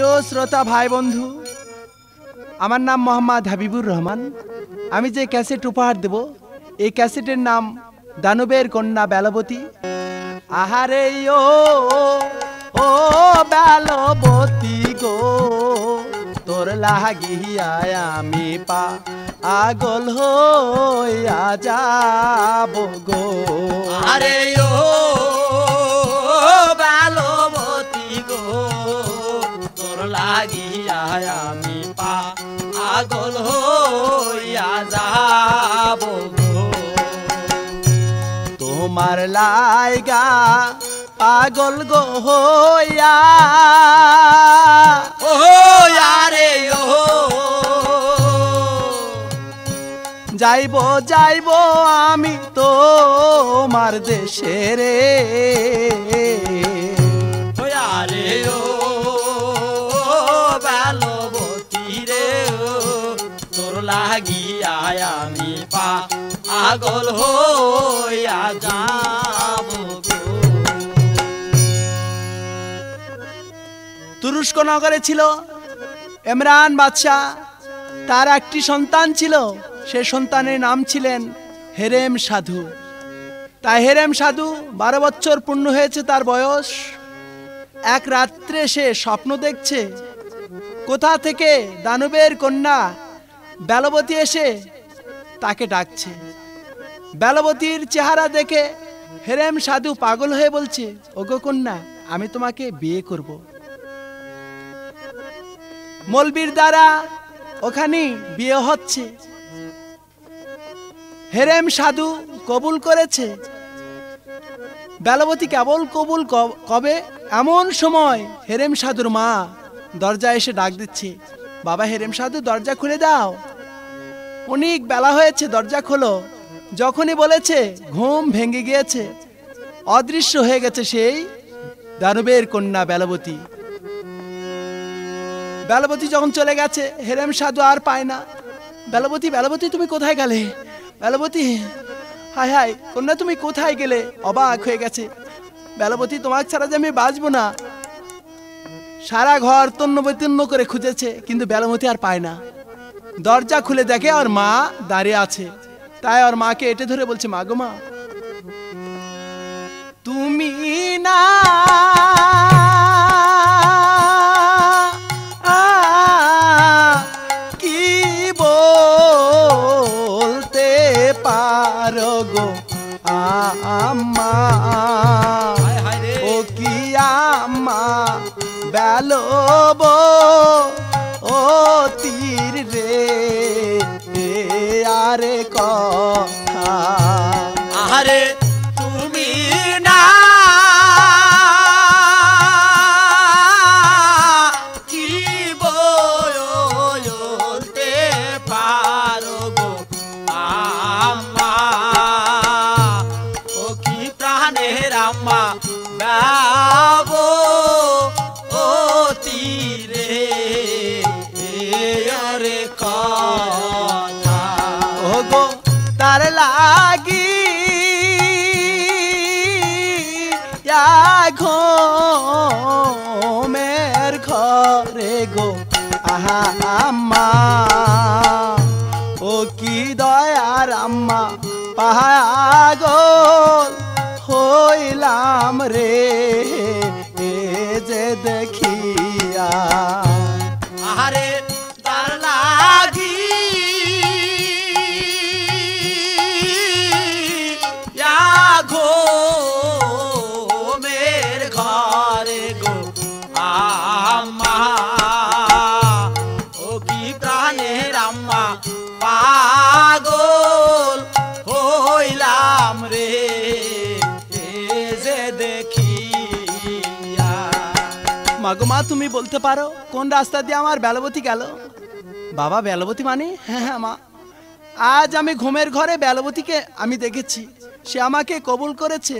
প্রিয় শ্রোতা ভাই বন্ধু, আমার নাম মোহাম্মদ হাবিবুর রহমান। আমি যে ক্যাসেট উপহার দেব, এই ক্যাসেটের নাম দানবের কন্যা বেলবতী। আহারে ও ও বেলবতী গো, তোর লাগিয়া আমি পাগল হইয়া যাব গো। আরে ও বেলবতী গো, তোর লাগিয়া আমি পাগল হইয়া যাব গো। তোমার লাইগা পাগল গো হইয়া, ও আরে ও যাইব যাইব আমি তোমার দেশে রে। আরে ও বেলবতী রে, তোর লাগিয়া আমি পাগল হইয়া যাব গো। তুরস্ক নগরে ছিল ইমরান বাদশাহ। তার একটি সন্তান ছিল, সে সন্তানের নাম ছিলেন হেরেম সাধু। তাই হেরেম সাধু 12 বছর পূর্ণ হয়েছে তার বয়স। এক রাত্রে সে স্বপ্ন দেখছে, কোথা থেকে দানবের কন্যা বেলবতী এসে তাকে ডাকছে। বেলবতীর চেহারা দেখে হেরেম সাধু পাগল হয়ে বলছে, ওগো কন্যা, আমি তোমাকে বিয়ে করব। মলবির দ্বারা ওখানে বিয়ে হচ্ছে। হেরেম সাধু কবুল করেছে। বেলবতী কেবল কবুল কবে, এমন সময় হেরেম সাধুর মা দরজায় এসে ডাক দিচ্ছে, বাবা হেরেম সাধু, দরজা খুলে দাও, অনেক বেলা হয়েছে, দরজা খোলো। যখনই বলেছে, ঘুম ভেঙে গিয়েছে, অদৃশ্য হয়ে গেছে সেই দানবের কন্যা বেলবতী। বেলবতী যখন চলে গেছে, হেরেম সাধু আর পায় না। বেলবতী, বেলবতী, তুমি কোথায় গেলে? বেলবতী, হায় হায় কন্যা, তুমি কোথায় গেলে? অবাক হয়ে গেছে। বেলবতী, তোমাকে ছাড়া যে আমি বাঁচবো না। সারা ঘর তন্ন বিতন্ন করে খুঁজেছে, কিন্তু বেলবতী আর পায় না। দরজা খুলে দেখে ওর মা দাঁড়িয়ে আছে। তাই ওর মাকে এটে ধরে বলছে, মা গো মা, তুমি না কি বলতে পারো গো আম্মা, ও কি আম্মা বেলবো ও তীর রে, আরে কথা। আরে তুমি না কি বলতে পারো গো আম্মা, ও কি প্রাণের আম্মা বাবো ও তীরে আরে কথা। ও গো তার লাগি ঘুমের ঘরে গো আহা আম্মা, ও কি দয়ার আম্মা, পাগল হইলাম রে যে দেখিয়া। আরে তার লাগি ঘুমের ঘরে গো আম্মা, ও কি প্রাণের আম্মা, পাগল হইলাম রে যে দেখিয়া। মাগো মা, তুমি বলতে পারো কোন রাস্তা দিয়ে আমার বেলবতী গেল? বাবা, বেলবতী মানে? হ্যাঁ হ্যাঁ মা, আজ আমি ঘুমের ঘরে বেলবতীকে আমি দেখেছি। সে আমাকে কবুল করেছে।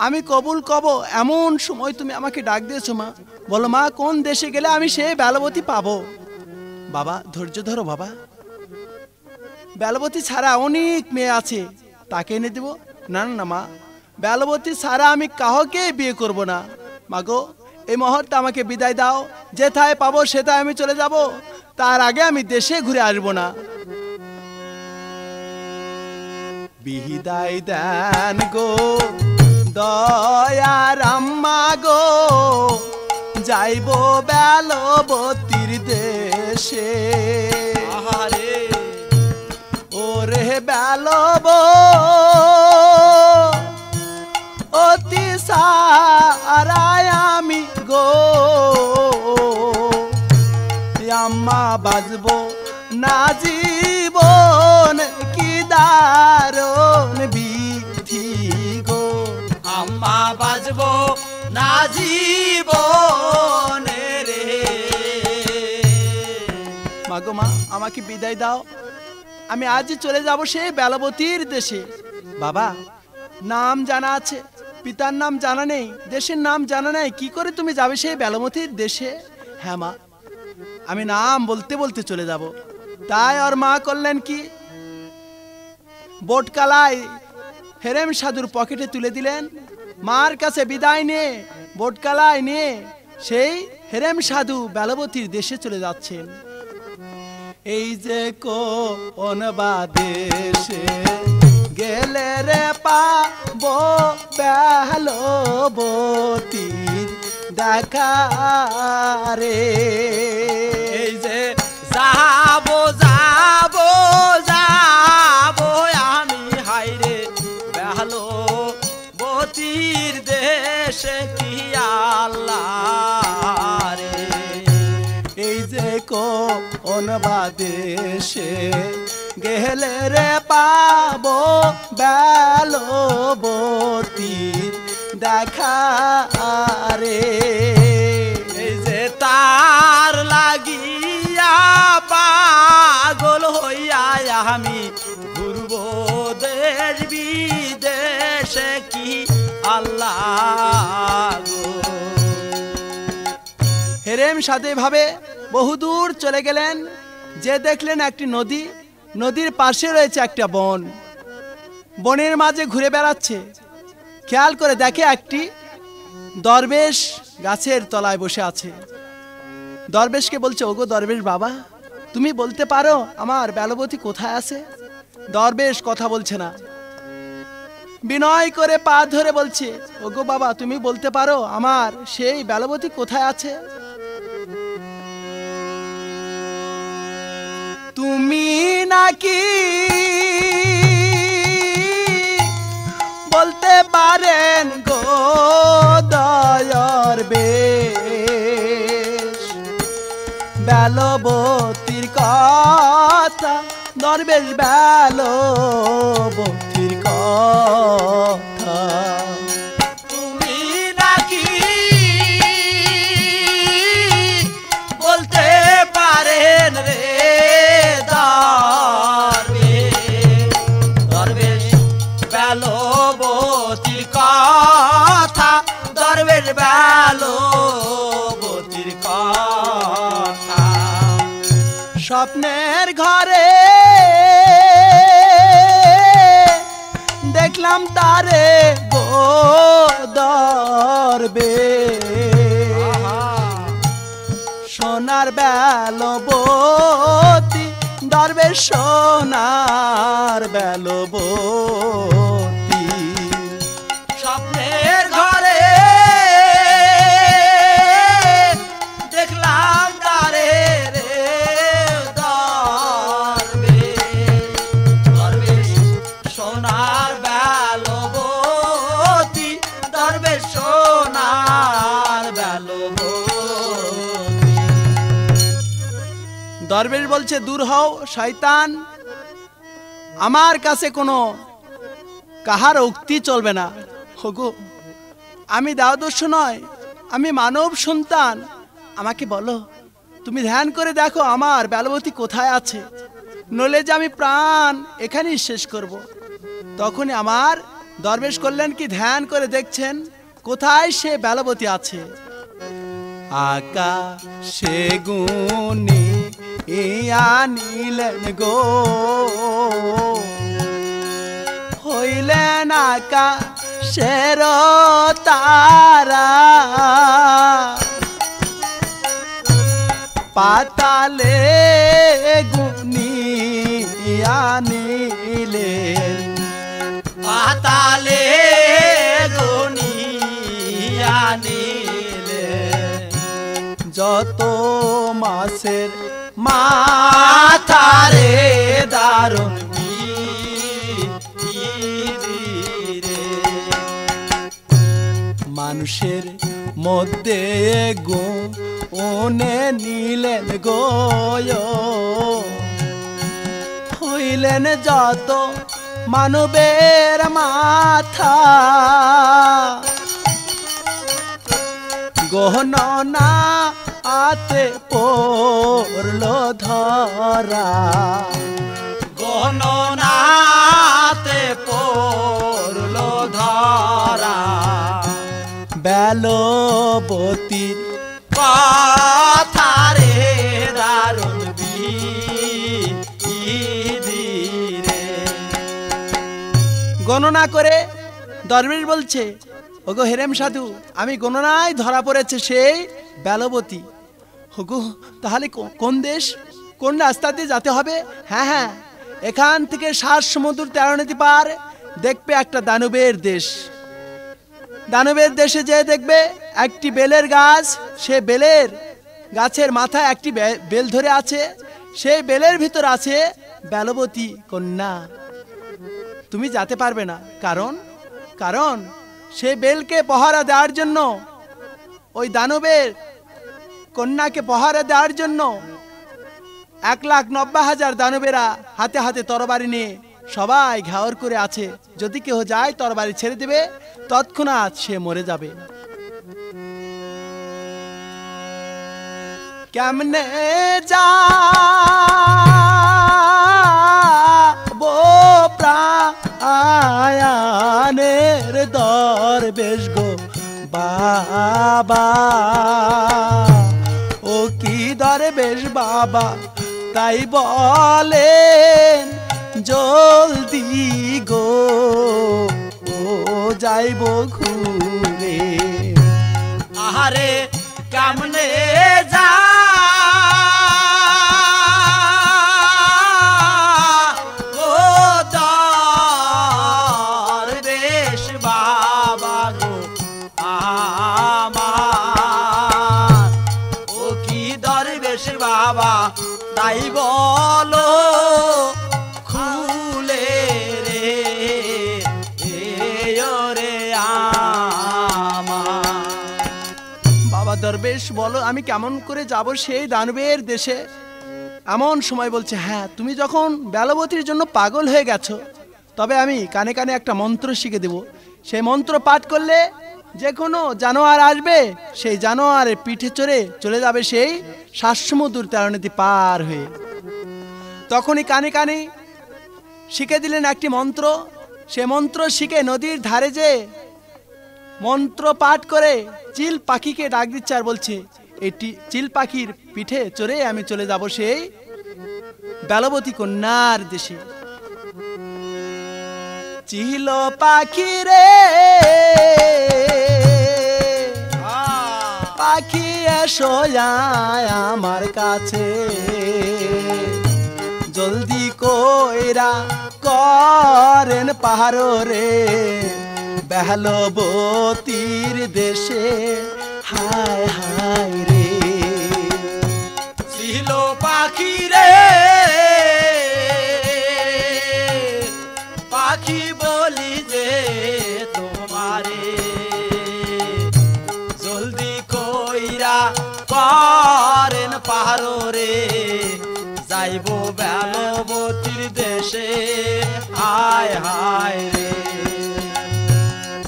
আমি কবুল কব এমন সময় তুমি আমাকে ডাক দিয়েছো মা। বলো মা, কোন দেশে গেলে আমি সে বেলবতী পাবো? বাবা, ধৈর্য ধরো বাবা। বেলবতী ছাড়া অনেক মেয়ে আছে, তাকে এনে দেব? না না মা, বেলবতী ছাড়া আমি কাউকে বিয়ে করব না। মাগো, এই মুহূর্তে আমাকে বিদায় দাও, যেথায় পাবো সেথায় আমি চলে যাব, তার আগে আমি দেশে ঘুরে আসবো না। বিদায় দেন গো দয়ার আম্মা গো, যাইব বেলবতীর দেশে। আহারে ওরে বেলব অতি সারায় আমি গো, আম্মা বাজবো না জীবন কি দারুণ বিধি গো। আম্মা বাজবো না জীবন রে। মাগো মা, আমাকে বিদায় দাও, আমি আজই চলে যাব সেই বেলবতীর দেশে। বাবা, নাম জানা আছে, পিতার নাম জানা নেই, দেশের নাম জানা নেই, কি করে তুমি যাবে সেই বেলবতীর দেশে? হ্যাঁ মা, আমি নাম বলতে বলতে চলে যাব। তাই আর মা করলেন কি, বোটকালাই হেরেম সাধুর পকেটে তুলে দিলেন। মার কাছে বিদায় নিয়ে বোটকালাই নিয়ে সেই হেরেম সাধু বেলবতীর দেশে চলে যাচ্ছেন। এই যে কোন দেশে গেলে রে পাবো বেলবতীর দেখা রে। এই যে যাবো যাবো যাবো আমি হাইরে বেলবতীর দেশে কি আল্লাহ রে। এই যে কোন দেশে গেলে রে পাবো বেলবতীর দেখা রে। এই যে তার লাগিয়া পাগল হইয়া আমি ঘুরব দেশ বিদেশে কি আল্লাহ গো। হেরেম সাধু ভাবে বহুদূর চলে গেলেন, যে দেখলেন একটি নদী, নদীর পাশে রয়েছে একটা বন, বনের মাঝে ঘুরে বেড়াচ্ছে। খেয়াল করে দেখে একটি দরবেশ গাছের তলায় বসে আছে। দরবেশকে বলছে, ওগো দরবেশ বাবা, তুমি বলতে পারো আমার বেলবতী কোথায় আছে? দরবেশ কথা বলছে না, বিনয় করে পা ধরে বলছে, ওগো বাবা, তুমি বলতে পারো আমার সেই বেলবতী কোথায় আছে? তুমি নাকি বলতে পারেন গো দয়ার বেশ, বেলবতীর কথা, দরবেশ বেলবতীর কথা। তুমি নাকি বলতে পারেন রে দরবেশ বেলবতীর কথা, দরবেশ বেলবতীর কথা। স্বপ্নের ঘরে দেখলাম তারে গো দরবেশ, সোনার বেলবতী দরবেশ, সোনার বেলবতী। স্বপ্নের ঘরে দেখলাম তারে রে দরবেশ, সোনার বেলবতী, দরবেশ সোনার বেলবতী। দরবেশ বলছে, দূর হও শয়তান, আমার কাছে কোনো কাহার উক্তি চলবে না। হগো, আমি দাওদস্য নয়, আমি মানব সন্তান, আমাকে বলো, তুমি ধ্যান করে দেখো আমার বেলবতী কোথায় আছে, নইলে যে আমি প্রাণ এখানেই শেষ করব। তখনই আমার দরবেশ করলেন কি, ধ্যান করে দেখছেন কোথায় সে বেলবতী আছে। আকাশে গুনি আনিলেন গো, হইলেন আকাশের তারা, পাতালে গুনিয়া নিলেন পাতালে গুনিয়া নিলে যত মাসের মাথারে দারুণ মানুষের মধ্যে গুনে নিলেন গো হইলেন যত মানবের মাথা গহনা আতে পড়ল ধরা গণনাতে পড়ল ধরা বেলবতীর কথারে দারুণ গণনা করে দরবেশ বলছে ওগো হেরেম সাধু আমি গণনায় ধরা পড়েছে সেই বেলবতী ওগো তাহলে কোন দেশ কোন রাস্তা দিয়ে যেতে হবে হ্যাঁ হ্যাঁ এখান থেকে 7 সমুদ্র 13 নদী পার দেখবে একটা দানবের দেশ দানবের দেশে যে দেখবে একটি বেলের গাছ সে বেলের গাছের মাথায় একটি বেল ধরে আছে সেই বেলের ভিতর আছে বেলবতী কন্যা তুমি যেতে পারবে না কারণ কারণ সেই বেলকে পহারা দেওয়ার জন্য ওই দানবের কন্যাকে পহারা দেওয়ার জন্য 1,90,000 দানবেরা হাতে হাতে তরবারি নিয়ে সবাই ঘাওর করে আছে যদি কেউ যায় তরবারি ছেড়ে দেবে তৎক্ষণাৎ সে মরে যাবে কেমনে যাবো প্রায়ানের দরবেশ গো বাবা ও কি দরবেশ বাবা তাই বলেন জলদি গো ও যাইব ঘুরে আহারে কেমনে যা ও দরবেশ বাবা গো আমার ও কি দরবেশ বাবা তাই বলো খুলে রে রে বাবা দরবেশ বলো আমি কেমন করে যাব সেই দানবের দেশে এমন সময় বলছে হ্যাঁ তুমি যখন বেলবতীর জন্য পাগল হয়ে গেছো তবে আমি কানে কানে একটা মন্ত্র শিখে দেব সেই মন্ত্র পাঠ করলে যে কোনো জানোয়ার আসবে সেই জানোয়ারের পিঠে চড়ে চলে যাবে সেই 7 সমুদ্র 13 নদী পার হয়ে তখনই কানে কানে শিখে দিলেন একটি মন্ত্র সে মন্ত্র শিখে নদীর ধারে যে মন্ত্র পাঠ করে চিল পাখিকে ডাক দিচ্ছে আর বলছে এটি চিল পাখির পিঠে চড়ে আমি চলে যাব সেই বেলবতী কন্যার দেশে চিল পাখি রে পাখি এসো আমার কাছে জলদি কইরা করেন পাহাড় রে বেলবতীর দেশে হায় হায় রে ছিল পাখি রে পাখি বলি যে তোমারে জলদি কইরা করেন পাহাড় রে যাইব বেলবতীর দেশে হায় হায় রে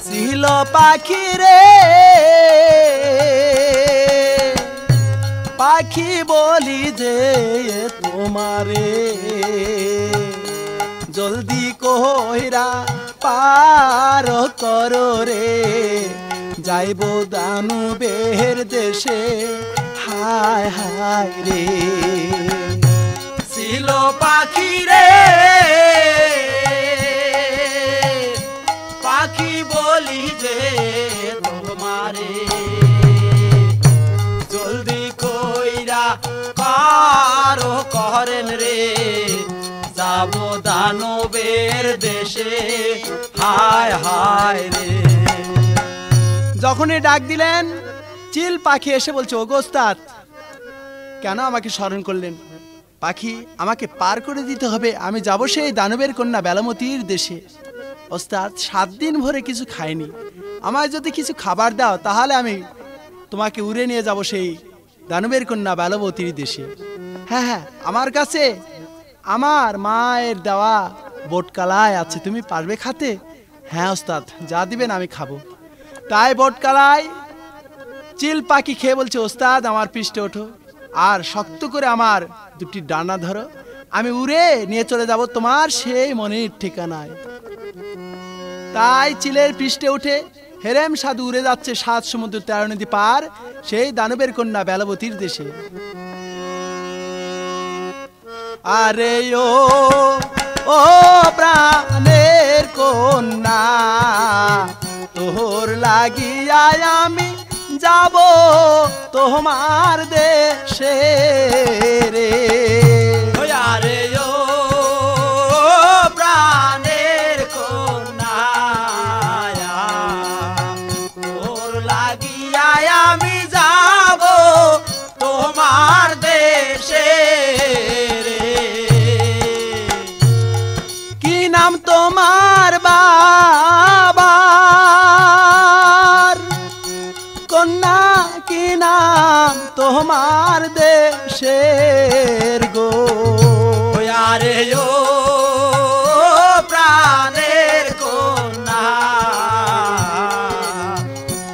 ছিল পাখি রে পাখি বলি যে তোমারে জলদি কইরা পার করো রে যাইব দানবের দেশে হায় হায় রে ছিল পাখি রে পাখি বলি যে তোমারে জলদি কইরা করেন রে যাব দানবের দেশে হায় হায় রে। যখনই ডাক দিলেন চিল পাখি এসে বলছে, ওগো ওস্তাদ কেন আমাকে স্মরণ করলেন? পাখি আমাকে পার করে দিতে হবে, আমি যাব সেই দানবের কন্যা বেলামতির দেশে। ওস্তাদ 7 দিন ভরে কিছু খাইনি, আমায় যদি কিছু খাবার দাও তাহলে আমি তোমাকে উড়ে নিয়ে যাব সেই দানবের কন্যা বেলামতির দেশে। হ্যাঁ হ্যাঁ, আমার কাছে আমার মায়ের দেওয়া বটকালাই আছে, তুমি পারবে খাতে? হ্যাঁ ওস্তাদ, যা দিবেন আমি খাবো। তাই বটকালাই চিল পাখি খেয়ে বলছে, ওস্তাদ আমার পৃষ্ঠে ওঠো আর শক্ত করে আমার 2টি ডানা ধরো, আমি উড়ে নিয়ে চলে যাব তোমার সেই মনের ঠিকানায়। তাই চিলের পৃষ্ঠে উঠে হেরেম সাধু উড়ে যাচ্ছে 7 সমুদ্র 13 নদী পার সেই দানবের কন্যা বেলাবতীর দেশে। আরে ও প্রাণের কন্যা, তোর লাগিয়া আমি যাব তোমার দেশে রে। আরে ও প্রাণের কন্যা, তোর লাগিয়া আমি যাব তোমার দেশে রে। কি নাম তোমার বাবার? কন্যা কি নাম তোমার দেশের গো? আরে ও প্রাণের কন্যা,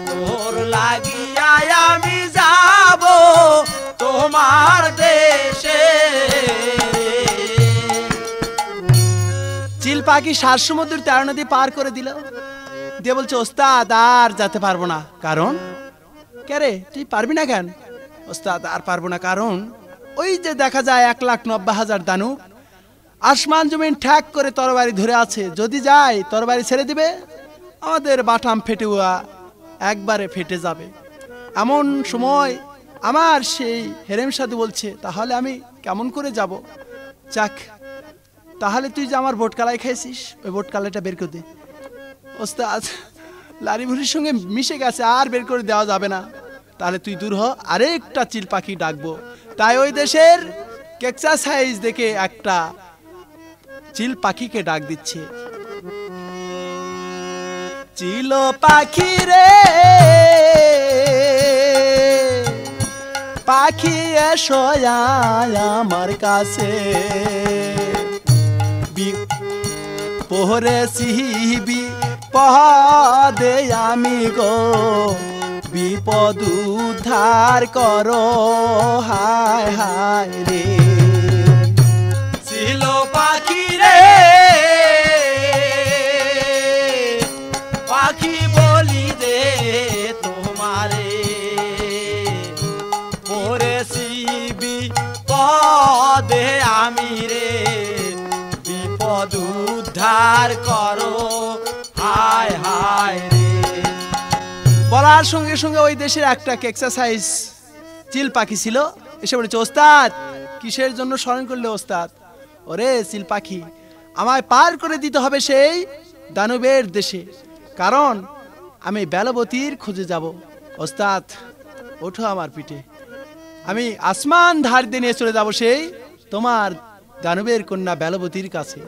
তোর লাগিয়া আমি যাব তোমার দেশে। চিল পাখি 7 সমুদ্র 13 নদী পার করে দিল, দিয়ে বলছে, ওস্তাদ আর যেতে পারবো না। কারণ? কে রে, তুই পারবি না কেন? ওস্তাদ আর পারবো না কারণ ওই যে দেখা যায় 1,90,000 দানব আসমান জমিন ঠ্যাক করে তরবারি ধরে আছে, যদি যাই তরবারি ছেড়ে দিবে, আমাদের বাটাম ফেটে একবারে ফেটে যাবে। এমন সময় আমার সেই হেরেম সাধু বলছে, তাহলে আমি কেমন করে যাব? যাক, তাহলে তুই যে আমার বটকালাই খেয়েছিস, ওই বটকালাইটা বের করে দে। ওস্তাদ লারি ভুরির সঙ্গে মিশে গেছে, আর বের করে দেওয়া যাবে না। তাহলে তুই দূর হ, আরেকটা চিল পাখি ডাকবো। তাই ওই দেশের কেকচা সাইজ দেখে একটা চিল পাখিকে ডাক দিচ্ছে, চিল পাখি রে পাখি এসো আমার কাছে, পোহরে সিবি পদে আমি গো, বিপদ উদ্ধার করো হায় হায় রে। ছিল পাখি রে পাখি বলি দে তোমারে, পরে শিবি পদে আমি রে, বিপদ উদ্ধার করো হায় হায় রে। বলার সঙ্গে সঙ্গে ওই দেশের একটা এক্সারসাইজ চিল পাখি ছিল, এসে বলেছে, ওস্তাদ কিসের জন্য স্মরণ করলে ওস্তাদ? ওরে চিল পাখি, আমায় পার করে দিতে হবে সেই দানবের দেশে, কারণ আমি বেলাবতীর খুঁজে যাব। ওস্তাদ ওঠো আমার পিঠে, আমি আসমান ধার দিয়ে নিয়ে চলে যাব সেই তোমার দানবের কন্যা বেলাবতীর কাছে।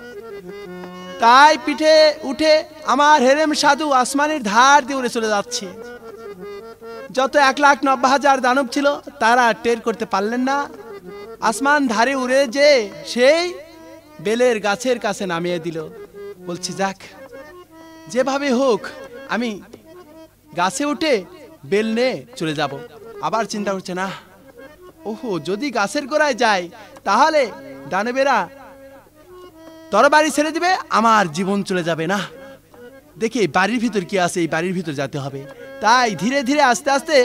তাই পিঠে উঠে আমার হেরেম সাধু আসমানের ধার দিয়ে উড়ে চলে যাচ্ছে। যত 1,90,000 দানব ছিল তারা টের করতে পারলেন না, আসমান ধারে উড়ে যে সেই বেলের গাছের কাছে নামিয়ে দিল। বলছি যাক, যেভাবে হোক আমি গাছে উঠে বেল নিয়ে চলে যাব। আবার চিন্তা করছে, না ওহো, যদি গাছের গোড়ায় যায় তাহলে দানবেরা তরবারি ছেড়ে দিবে, আমার জীবন চলে যাবে। না, দেখি বাড়ির ভিতর কি আছে, এই বাড়ির ভিতর যেতে হবে। তাই ধীরে ধীরে আস্তে আস্তে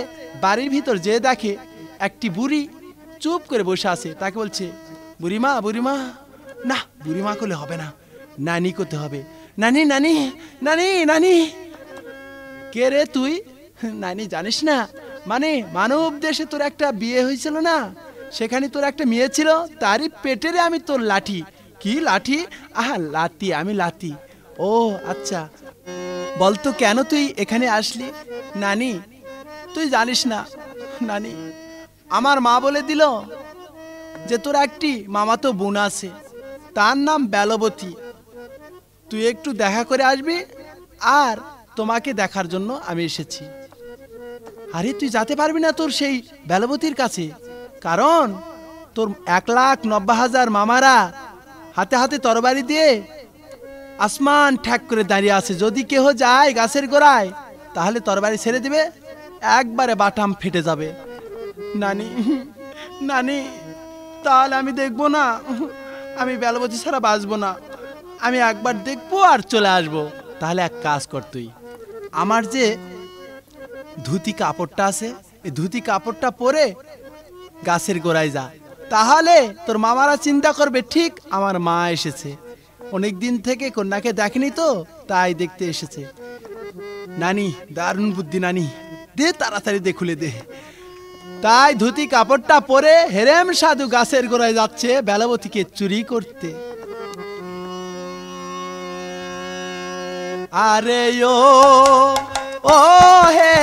বাড়ির ভিতর যে দেখে একটি বুড়ি চুপ করে বসে আছে। তাকে বলছে, বুড়িমা বুড়িমা। না, বুড়িমা করলে হবে না, নানি করতে হবে। নানি নানি নানি নানি। কে রে তুই? নানি জানিস না, মানে মানব দেশে তোর একটা বিয়ে হয়েছিল না, সেখানে তোর একটা মেয়ে ছিল, তারই পেটেরে আমি তোর লাঠি। কি লাঠি? আহা লাতি, আমি লাতি। ও আচ্ছা, বলতো কেন তুই এখানে আসলি? নানি তুই জানিস না নানি, আমার মা বলে দিল যে তোর একটি মামাতো বোন আছে, তার নাম বেলবতী, তুই একটু দেখা করে আসবি, আর তোমাকে দেখার জন্য আমি এসেছি। আরে তুই যেতে পারবি না তোর সেই বেলবতীর কাছে, কারণ তোর 1,90,000 মামারা হাতে হাতে তরবারি দিয়ে আসমান ঠ্যাক করে দাঁড়িয়ে আছে। যদি কেহ যায় গাছের গোড়ায়, তাহলে তরবারি ছেড়ে দিবে, একবারে বাটাম ফেটে যাবে। নানি নানি, তাহলে আমি দেখবো না, আমি বেলবতী ছাড়া বাঁচবো না, আমি একবার দেখবো আর চলে আসবো। তাহলে এক কাজ কর, তুই আমার যে ধুতি কাপড়টা আছে, এই ধুতি কাপড়টা পরে গাছের গোড়ায় যা, তাহলে তোর মামারা চিন্তা করবে ঠিক আমার মা এসেছে, অনেক দিন থেকে কন্যাকে দেখেনি তো, তাই দেখতে এসেছে। নানি দারুণ বুদ্ধি নানি, দে তাড়াতাড়ি দে, খুলে দে। তাই ধুতি কাপড়টা পরে হেরেম সাধু গাছের গোড়ায় যাচ্ছে বেলবতীকে চুরি করতে। আরে ও হে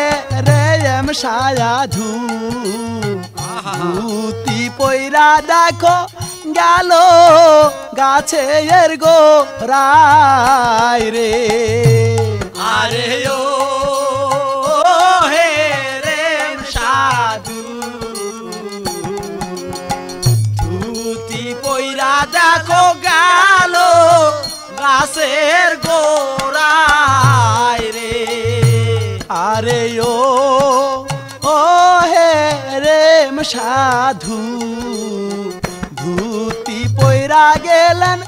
রেম সাধু, ধুতি পয়রা দেখো গেল গাছের গোড়ায় রে। আরে ও হে রেম সাধু, ধুতি পয়রা দেখো গেল গাছের গোড়ায় রে। আরে ও হে রেম সাধু, ধুতি পয়রা গেলেন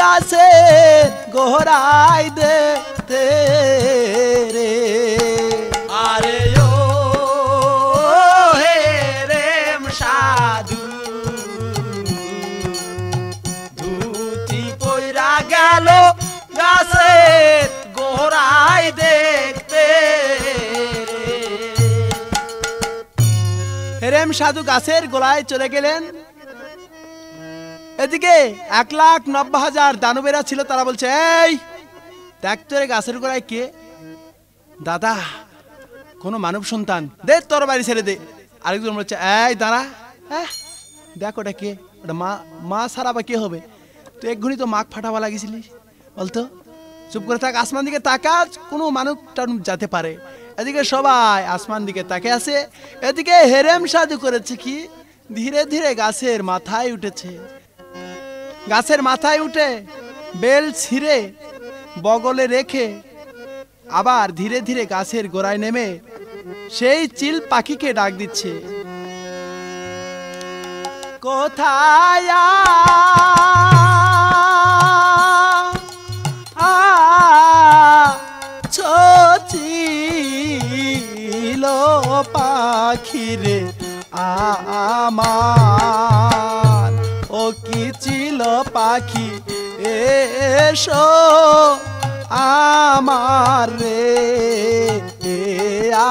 গাছের গোড়ায় দেখতে রে। আরে ও হে রেম সাধু, ধুতি পয়রা গেল গাছের গোড়ায় দেখতে রে। হেরেম সাধু গাছের গোড়ায় চলে গেলেন। এদিকে 1,90,000 দানবেরা ছিল, তারা বলছে, এই দেখ তোর গাছের গোড়ায় কে? দাদা কোনো মানব সন্তান, দে তোর বাড়ি ছেড়ে দে। আরেকজন বলছে, এই দাঁড়া, হ্যাঁ দেখ ওটা কে? ওটা মা ছাড়া বা কে হবে? তুই এক্ষুনি তো মাখ ফাটাবা লাগিয়েছিলি, বলতো চুপ করে থাক, আসমান দিকে তাকা, কোনো মানব টানুব যেতে পারে। এদিকে সবাই আসমান দিকে তাকে আছে, এদিকে হেরেম সাধু করেছে কি, ধীরে ধীরে গাছের মাথায় উঠেছে। গাছের মাথায় উঠে বেল ছিঁড়ে বগলে রেখে আবার ধীরে ধীরে গাছের গোড়ায় নেমে সেই চিল পাখিকে ডাক দিচ্ছে, কোথায় চিল পাখিরে আমার, ও কি চিল পাখি এসো আমার রে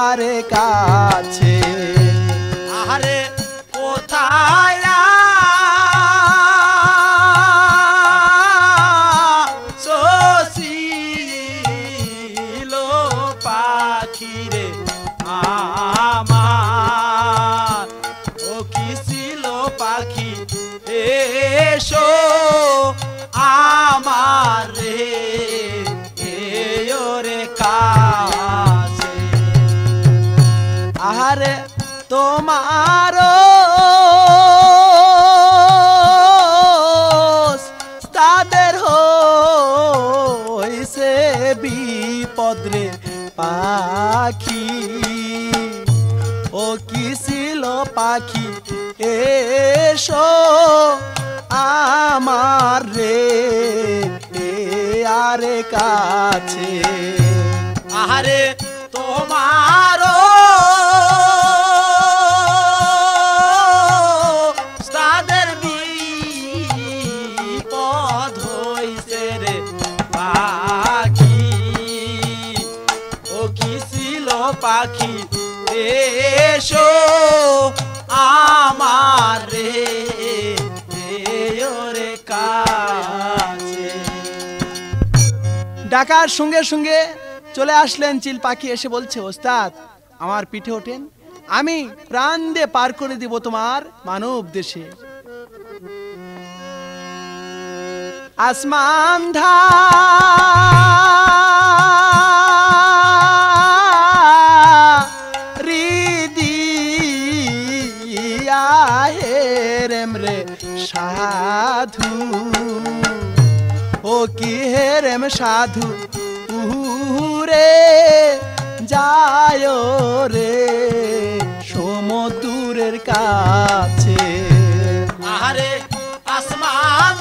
আরে কাছে। আরে কোথায় ছিল পাখিরে আমার, ও কি ছিল পাখি এসো আমার রে ওরে কাছে। আহারে তোমারও তাদের হইছে বিপদ রে পাখি, ও কি ছিল পাখি এসো আমার রে আরে কাছে। আরে তোমারও তাদের বিপদ হইছে রে পাখি, ও কি ছিল পাখি এসো আমার রে ডাকার সঙ্গে সঙ্গে চলে আসলেন চিল পাখি, এসে বলছে, ওস্তাদ আমার পিঠে ওঠেন, আমি প্রাণ দিয়ে পার করে দিব তোমার মানব দেশে। আসমান দিয়া হেরেম রে সাধু, ও কি হেরেম সাধু উহুরে যায় রে সমুদ্রের কাছে। আরে আসমান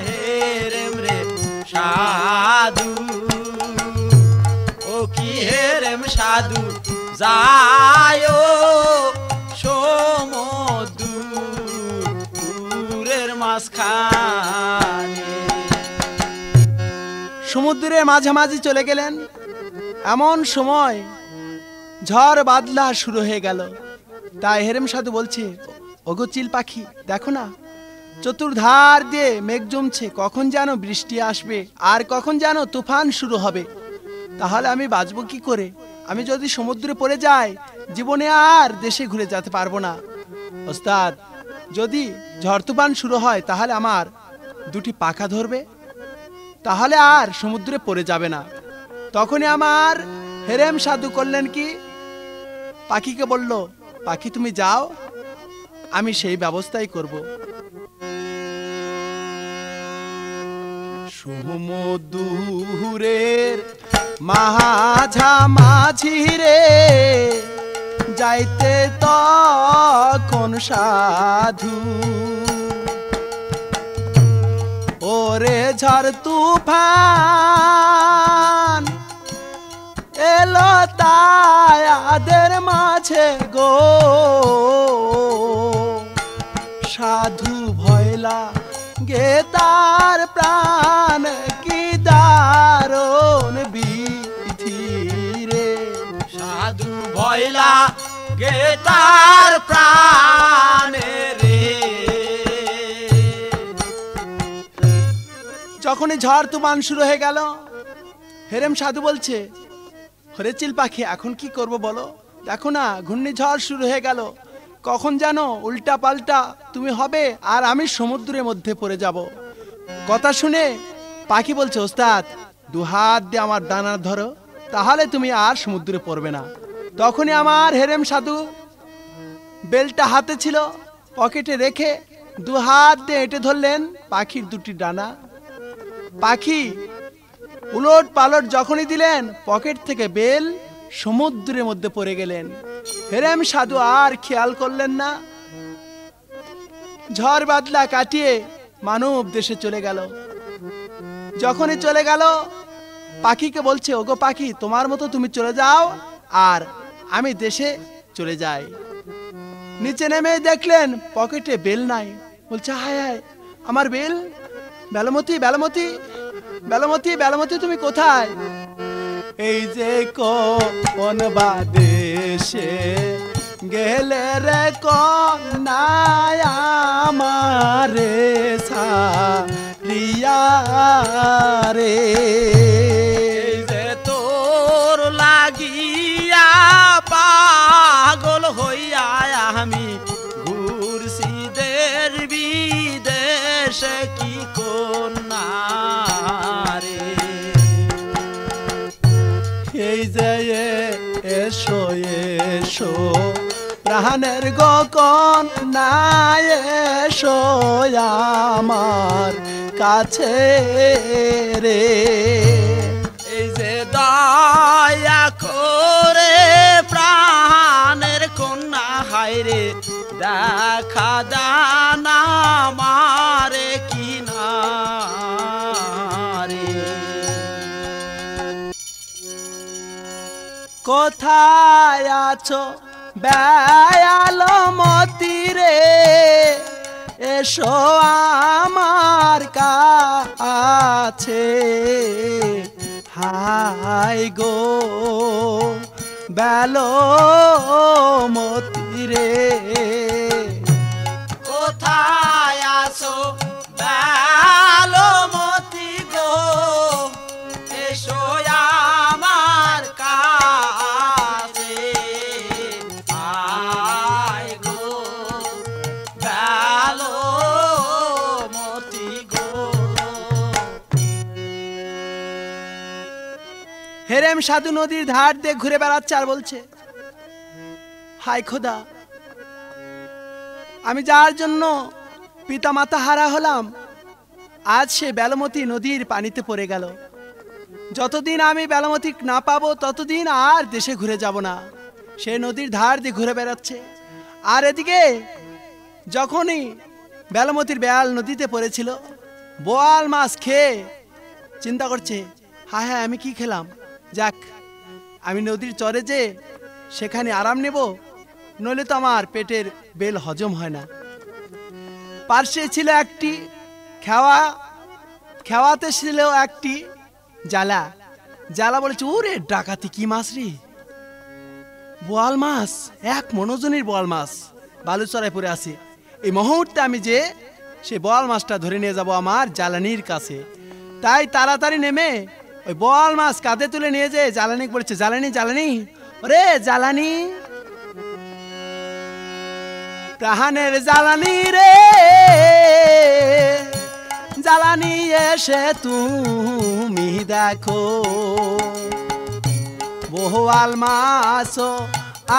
হেরেম রে সাধু, ও কি হেরেম সাধু যায় সমুদ্রের মাঝখানে। সমুদ্রের মাঝামাঝি চলে গেলেন, এমন সময় ঝড় বাদলা শুরু হয়ে গেল। তাই হেরেম সাধু বলছে, ওগো চিল পাখি দেখো না, চতুর্ধার দিয়ে মেঘ জমছে, কখন যেন বৃষ্টি আসবে আর কখন যেন তুফান শুরু হবে, তাহলে আমি বাঁচবো কি করে? আমি যদি সমুদ্রে পড়ে যাই জীবনে আর দেশে ঘুরে যেতে পারবো না। ওস্তাদ যদি ঝড় তুফান শুরু হয় তাহলে আমার দুটি পাখা ধরবে, তাহলে আর সমুদ্রে পড়ে যাবে না। তখনই আমার হেরেম সাধু করলেন কি, পাখিকে বলল, পাখি তুমি যাও, আমি সেই ব্যবস্থাই করব। সমুদ্রের মাঝামাঝি রে যাইতে তখন সাধু, ওরে ঝড় তুফান এলো তায়াদের মাঝে গো, সাধু ভয়লা গে তার প্রাণ কি দারুণ বিধি রে। সাধু ভয়লা গে তার প্রাণে রে। যখনই ঝড় তুফান শুরু হয়ে গেল, হেরেম সাধু বলছে, হরে চিল পাখি এখন কি করব বলো, দেখো না ঘূর্ণিঝড় শুরু হয়ে গেল, কখন যেন উল্টা পাল্টা তুমি হবে আর আমি সমুদ্রের মধ্যে পড়ে যাব। কথা শুনে পাখি বলছে, ওস্তাদ দু হাত দিয়ে আমার ডানা ধরো, তাহলে তুমি আর সমুদ্রে পড়বে না। তখনই আমার হেরেম সাধু বেলটা হাতে ছিল, পকেটে রেখে দু হাত দিয়ে এঁটে ধরলেন পাখির দুটি ডানা। পাখি উলট পালট যখনই দিলেন, পকেট থেকে বেল সমুদ্রের মধ্যে পড়ে গেলেন। হেরেম সাধু আর খেয়াল করলেন না, ঝড় বাদলা কাটিয়ে মানব দেশে চলে গেল। যখনই চলে গেল, পাখিকে বলছে, ওগো পাখি তোমার মতো তুমি চলে যাও আর আমি দেশে চলে যাই। নিচে নেমে দেখলেন পকেটে বেল নাই, বলছে, হায় হায় আমার বেল, বেলমতি বেলমতি বেলমতি বেলমতি তুমি কোথায়? এই যে কোন বাদেশে গেলে রে কন্যায় আমারে সারিয়া রে। এই যে তোর লাগিয়া পাগল হইয়া আমি ঘুরছি দের বিদেশে কি কন্যা রে। এই যে এসো এসো প্রাণের গো কন্যা এসো আমার কাছে রে। এই যে দয়া করে প্রাণের কন্যা হায়রে দেখা দানা মারে কিনারে। কোথায় আছো বেয়ালমতি রে, এসো আমার কাছে। হাই গো বেলমতি রে। হেরেম সাধু নদীর ধার দিয়ে ঘুরে বেড়াচ্ছে আর বলছে, হায় খোদা, আমি যার জন্য পিতা মাতা হারা হলাম, আজ সে বেলমতি নদীর পানিতে পড়ে গেল। যতদিন আমি বেলমতি না পাবো ততদিন আর দেশে ঘুরে যাব না। সে নদীর ধার দিয়ে ঘুরে বেড়াচ্ছে। আর এদিকে যখনই বেলমতির বেয়াল নদীতে পড়েছিল, বোয়াল মাছ খেয়ে চিন্তা করছে, হায় হায় আমি কি খেলাম, যাক আমি নদীর চরে যে সেখানে আরাম নেব, নইলে তো আমার পেটের বেল হজম হয় না। পার্শ্বে ছিল একটি খেওয়াতে ছিল একটি জালা। জালা বলেছে, ওরে ডাকাতি কি মাছ রে, বোয়াল মাছ, এক মনোজনের বোয়াল মাছ বালুচরায় পড়ে আছে। এই মুহূর্তে আমি যে সেই বোয়াল মাছটা ধরে নিয়ে যাব আমার জ্বালানির কাছে। তাই তাড়াতাড়ি নেমে ওই বোয়াল মাছ কাঁধে তুলে নিয়ে যে জ্বালানি বলেছে, জ্বালানি জ্বালানি, ওরে জ্বালানি, প্রাণের জ্বালানি রে, জ্বালানি এসে তুমি দেখো, বোয়াল মাছ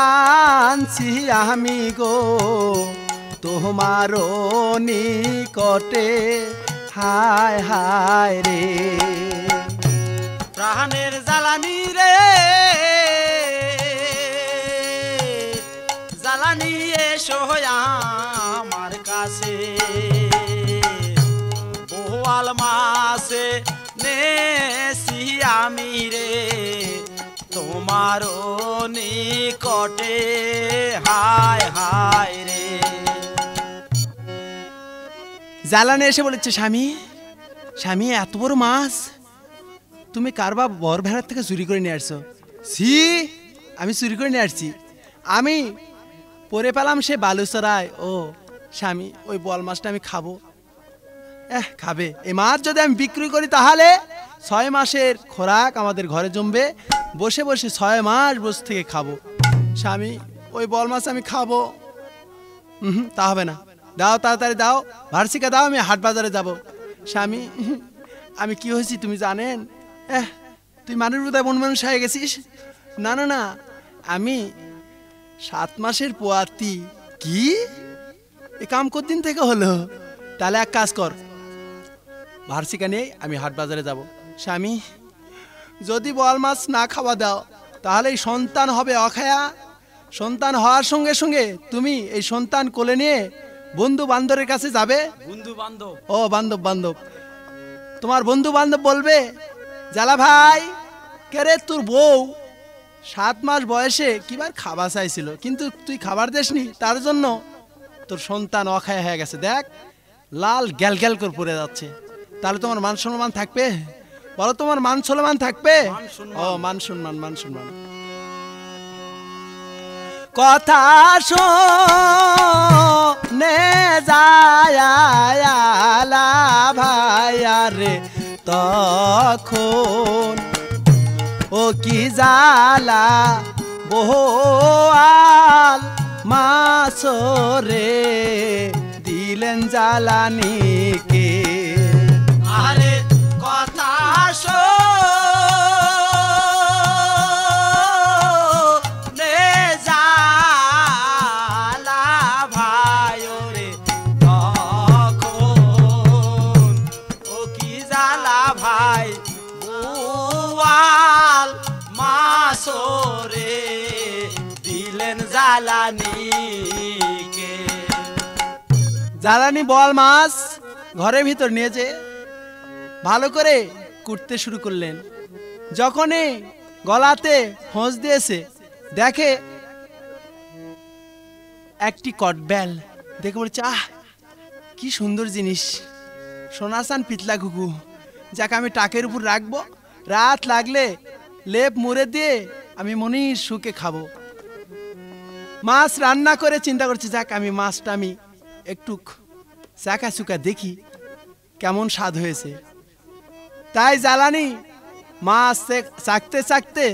আনছি আমি গো তোমার নিকটে, হায় হায় রে। প্রাণের জ্বালানি রে, জ্বালানি এসো আমার কাছে, বোয়াল মাছে নেছি আমি রে তোমার নিকটে, হায় হায় রে। জ্বালানি এসে বলেছে, স্বামী স্বামী, এত বড় মাছ তুমি কারবা বর ভেড়ার থেকে চুরি করে নিয়ে আসছো? ছি, আমি চুরি করে নিয়ে আসছি, আমি পরে পেলাম সে বালুচরায়। ও স্বামী, ওই বোয়াল মাছটা আমি খাবো। খাবে? এই মাছ যদি আমি বিক্রি করি তাহলে 6 মাসের খোরাক আমাদের ঘরে জমবে, বসে বসে 6 মাস বসে থেকে খাবো। স্বামী, ওই বোয়াল মাছ আমি খাবো। তা হবে না, দাও তাড়াতাড়ি দাও, ভার্সিকা দাও, আমি হাট বাজারে যাব। স্বামী, আমি কি হয়েছি তুমি জানেন? তুই মানুষ বোধহয় মন মানুষ হয়ে গেছিস। না না না, আমি 7 মাসের পোয়াতি। কি এ কাম কতদিন থেকে হলো? তাহলে এক কাজ কর, ভার্সিকা নিয়ে আমি হাট বাজারে যাব। স্বামী, যদি বোয়াল মাছ না খাওয়া দাও তাহলে এই সন্তান হবে অখায়া। সন্তান হওয়ার সঙ্গে সঙ্গে তুমি এই সন্তান কোলে নিয়ে বন্ধু বান্ধবের কাছে যাবে। বন্ধু বান্ধব? ও বান্ধব বান্ধব, তোমার বন্ধু বান্ধব বলবে, জালা ভাই, কে রে তোর বউ 7 মাস বয়সে কিবার খাবার চাইছিল, কিন্তু তুই খাবার দেসনি, তার জন্য তোর সন্তান অখায়া হয়ে গেছে, দেখ লাল গ্যাল গ্যাল করে পড়ে যাচ্ছে। তাহলে তোমার মান সম্মান থাকবে? বলো, তোমার মান সম্মান থাকবে? ও মান সম্মান, মান সম্মান। কথা শোনে যায়ালা ভাইয়া রে, তখন ও কি জালা বোয়াল মাছ রে দিলেন জ্বালানিকে। আরে কথা শোনে জালা ভাই রে, তখন ও কি জালা ভাই, বোয়াল মাছ রে দিলেন জ্বালানিকে। জ্বালানি বোয়াল মাছ ঘরের ভিতর নিয়ে যে ভালো করে কুটতে শুরু করলেন। যখনই গলাতে হোঁচ দিয়েছে, দেখে একটি কটবেল। দেখে বলছে, আহ কি সুন্দর জিনিস, সোনাসান পিতলা ঘুঘু, যাকে আমি টাকের উপর রাখবো, রাত লাগলে লেপ মুড়ে দিয়ে আমি মনির সুখে খাবো। মাছ রান্না করে চিন্তা করছে, যাক আমি মাছটা আমি একটু চাকা চুকা দেখি কেমন স্বাদ হয়েছে। তাই জ্বালানি মাছ চাকতে চাকতে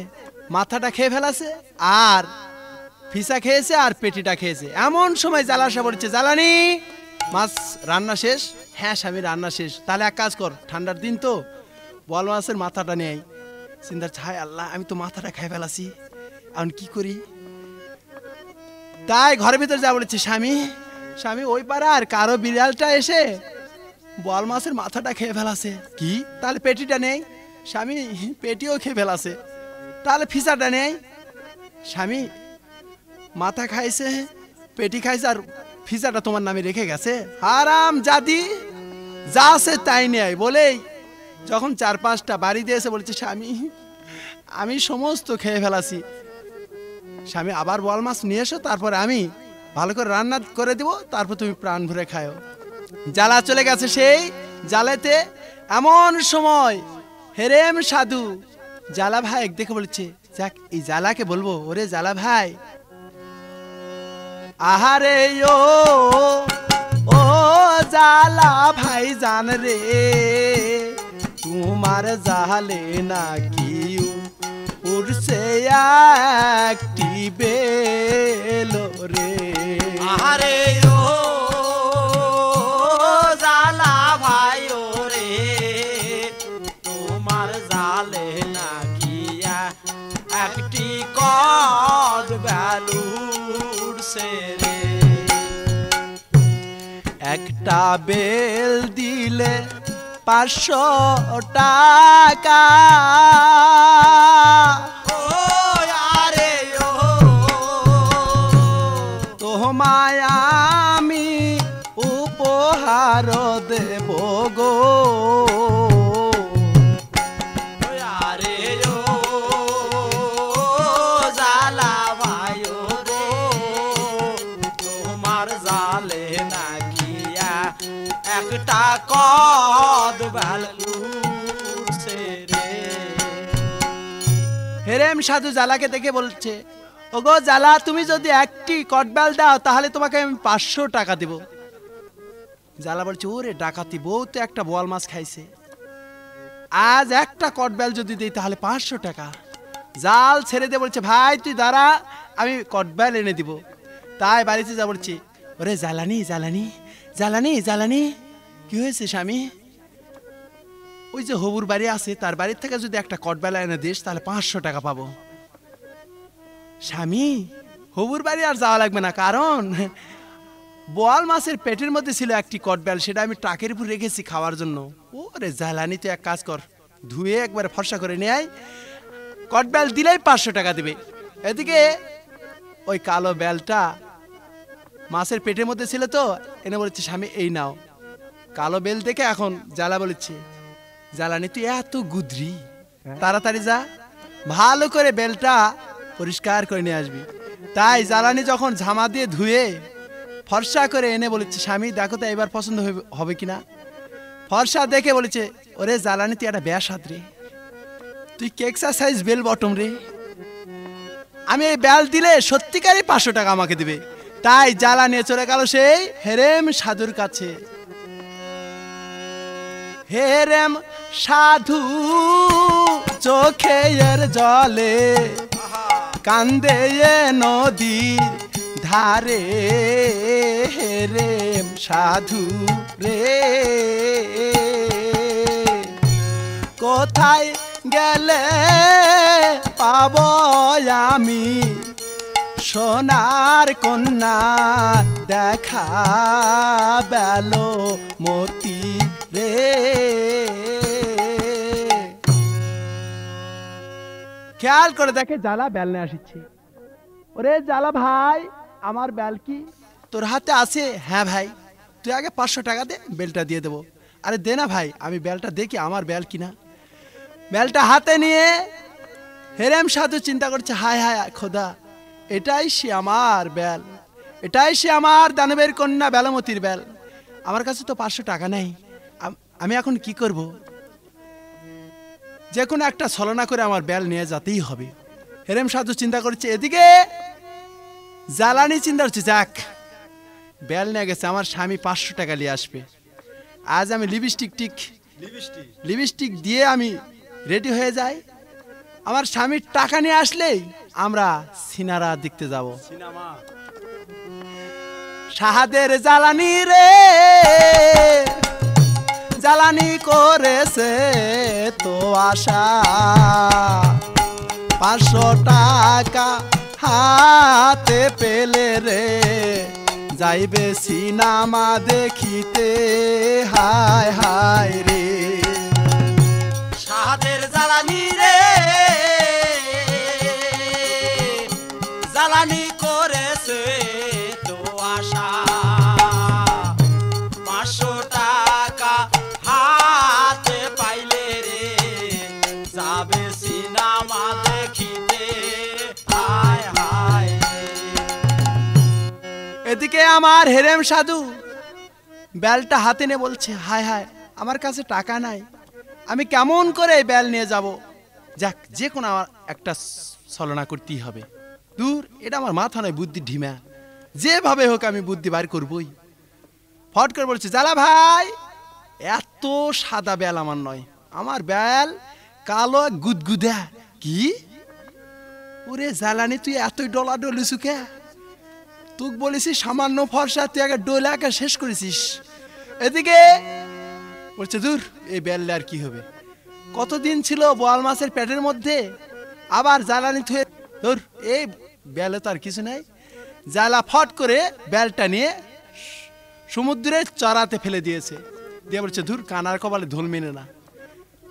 মাথাটা খেয়ে ফেলাছে, আর ফিসা খেয়েছে, আর পেটিটা খেয়েছে। এমন সময় জ্বালাসা পড়ছে, জ্বালানি মাছ রান্না শেষ? হ্যাঁ স্বামী, রান্না শেষ। তাহলে এক কাজ কর, ঠান্ডার দিন তো, বোয়াল মাছের মাথাটা নিয়ে আই। চিন্তা ছাই আল্লাহ আমি তো মাথাটা খাই ফেলাছি, এখন কি করি? তাই ঘরের ভিতরে যা বলেছে, স্বামী স্বামী ওই পাড়ার কারো বিড়ালটা এসে বোয়াল মাছের মাথাটা খেয়ে ফেলাছে। কি? তাহলে পেটিটা নেই? স্বামী পেটিও খেয়ে ফেলাছে। তাহলে ফিসাটা নেই? স্বামী মাথা খাইছে, পেটি খাইছে, আর ফিসাটা তোমার নামে রেখে গেছে। হারাম জাদি, যা আছে তাই নেই বলেই যখন 4-5টা বাড়ি দিয়েছে বলেছে, স্বামী আমি সমস্ত খেয়ে ফেলাছি। স্বামী আবার বোয়াল মাছ নিয়ে এসো, তারপরে আমি ভালো করে রান্না করে দিব, তারপর তুমি প্রাণ ভরে খাও। জ্বালা চলে গেছে সেই জ্বালাতে। এমন সময় হেরেম সাধু জ্বালা ভাই দেখে বলছে, যাক এই জ্বালাকে বলবো, ওরে জ্বালা ভাই, আহারে ও জ্বালা ভাই জান রে, তোমার জালে নাকি উড়ছে একটি বেল রে। আরে ও জালা ভাই রে, তোমার জালে নাকিয়া একটি কদ বেলুড়ছে রে। একটা বেল দিলে 500 টাকা, ও আরে ও তোমায় আমি উপহার দেব গো। আরে ও জালা ভাই রে, তোমার জালে নাকিয়া একটা কদ বেলুড়ছে রে। হেরেম সাধু জ্বালাকে দেখে বলছে, ওগো জ্বালা, তুমি যদি একটি কটবেল দাও তাহলে তোমাকে আমি 500 টাকা দেব। জ্বালা বলছে, ওরে ডাকাতি, বউ তো একটা বোয়াল মাছ খাইছে, আজ একটা কটবেল যদি দিই তাহলে 500 টাকা। জাল ছেড়ে দিয়ে বলছে, ভাই তুই দাঁড়া, আমি কটবেল এনে দিব। তাই বাড়িতে যা বলছি, ওরে জ্বালানি জ্বালানি জ্বালানি জ্বালানি, কি হয়েছে স্বামী? ওই যে হবুর বাড়ি আছে, তার বাড়ির থেকে যদি একটা কটবেলা এনে দিস তাহলে 500 টাকা পাবো। স্বামী হবুর বাড়ি আর যাওয়া লাগবে না, কারণ বোয়াল মাছের পেটের মধ্যে ছিল একটি কটবেল, সেটা আমি ট্রাকের উপর রেখেছি খাওয়ার জন্য। ওরে জ্বালানি, তো এক কাজ কর, ধুয়ে একবারে ফর্সা করে নিয়ে আয়, কটবেল দিলেই 500 টাকা দেবে। এদিকে ওই কালো বেলটা মাছের পেটের মধ্যে ছিল, তো এনে বলেছে, স্বামী এই নাও। কালো বেল দেখে এখন জ্বালা বলেছে, জ্বালানি তুই এত গুদরি, তাড়াতাড়ি যা, ভালো করে বেলটা পরিষ্কার করে নিয়ে আসবি। তাই জ্বালানি যখন ঝামা দিয়ে ধুয়ে ফর্সা করে এনে বলেছে, স্বামী দেখো তো এবার পছন্দ হবে কিনা। ফর্সা দেখে বলেছে, ওরে জ্বালানি তুই একটা ব্যাসাদ রে, তুই কেকসা সাইজ বেল বটম রে, আমি এই বেল দিলে সত্যিকারই 500 টাকা আমাকে দিবে। তাই জ্বালা নিয়ে চলে গেল সেই হেরেম সাধুর কাছে। হেরেম সাধু চোখের জলে কান্দে নদীর ধারে, হেরেম সাধু রে কোথায় গেলে পাব আমি সোনার কন্যা, দেখা বেল মতি রে। খেয়াল করে দেখে জ্বালা বেল নিয়ে আসছে। ওরে জ্বালা ভাই, আমার বেল কি তোর হাতে আছে? হ্যাঁ ভাই, তুই আগে 500 টাকা দে, বেলটা দিয়ে দেবো। আরে দে না ভাই, আমি বেলটা দেখি আমার বেল কিনা। বেলটা হাতে নিয়ে হেরেম সাধু চিন্তা করছে, হায় হায় খোদা, এটাই সে আমার বেল, এটাই সে আমার দানবের কন্যা বেলমতির বেল। আমার কাছে তো 500 টাকা নেই, আমি এখন কি করব? যে কোনো একটা ছলনা করে আমার বেল নিয়ে যেতেই হবে। হেরেম সাধু চিন্তা করছে। এদিকে জ্বালানি চিন্তা করছে, যাক বেল নিয়ে গেছে, আমার স্বামী 500 টাকা নিয়ে আসবে। আজ আমি লিপস্টিক দিয়ে আমি রেডি হয়ে যাই, আমার স্বামীর টাকা নিয়ে আসলেই আমরা সিনেমা দেখতে যাব। সাহাদের জ্বালানি রে জ্বালানি করেছে তো আশা 500 টাকা হাতে পেলে রে যাইবে সিনেমা দেখিতে হায় হায় রে সাদের জ্বালানি রে জ্বালানি করেছে তো আশা 500 টাকা হাতে পাইলে রে যাবে সিনেমা দেখিতে হায় হায় এদিকে আমার হেরেম সাধু বেলটা হাতে নিয়ে বলছে হায় হায় আমার কাছে টাকা নাই আমি কেমন করে এই বেল নিয়ে যাব যাক যে কোনো আমার একটা ছলনা করতেই হবে দূর এটা আমার মাথা নয় বুদ্ধি ঢিমা যেভাবে হোক আমি বুদ্ধি বার করবই ফট করে বলছে জ্বালা ভাই এত সাদা বেল আমার নয় আমার বেল কালো গুদগুদা কি ওরে জ্বালানি তুই এতই ডলা ডলিস কে তুই বলেছিস সামান্য ফর্সা তুই আগে ডোলে একা শেষ করেছিস এদিকে বলছে দূর এই বেললে আর কি হবে কতদিন ছিল বোয়াল মাছের পেটের মধ্যে আবার জ্বালানি থুয়ে দূর এই বেলে তো আর কিছু নাই জ্বালা ফট করে বেলটা নিয়ে সমুদ্রের চড়াতে ফেলে দিয়েছে দিয়ে বলছে ধুর কানার কপালে ধুল মেনে না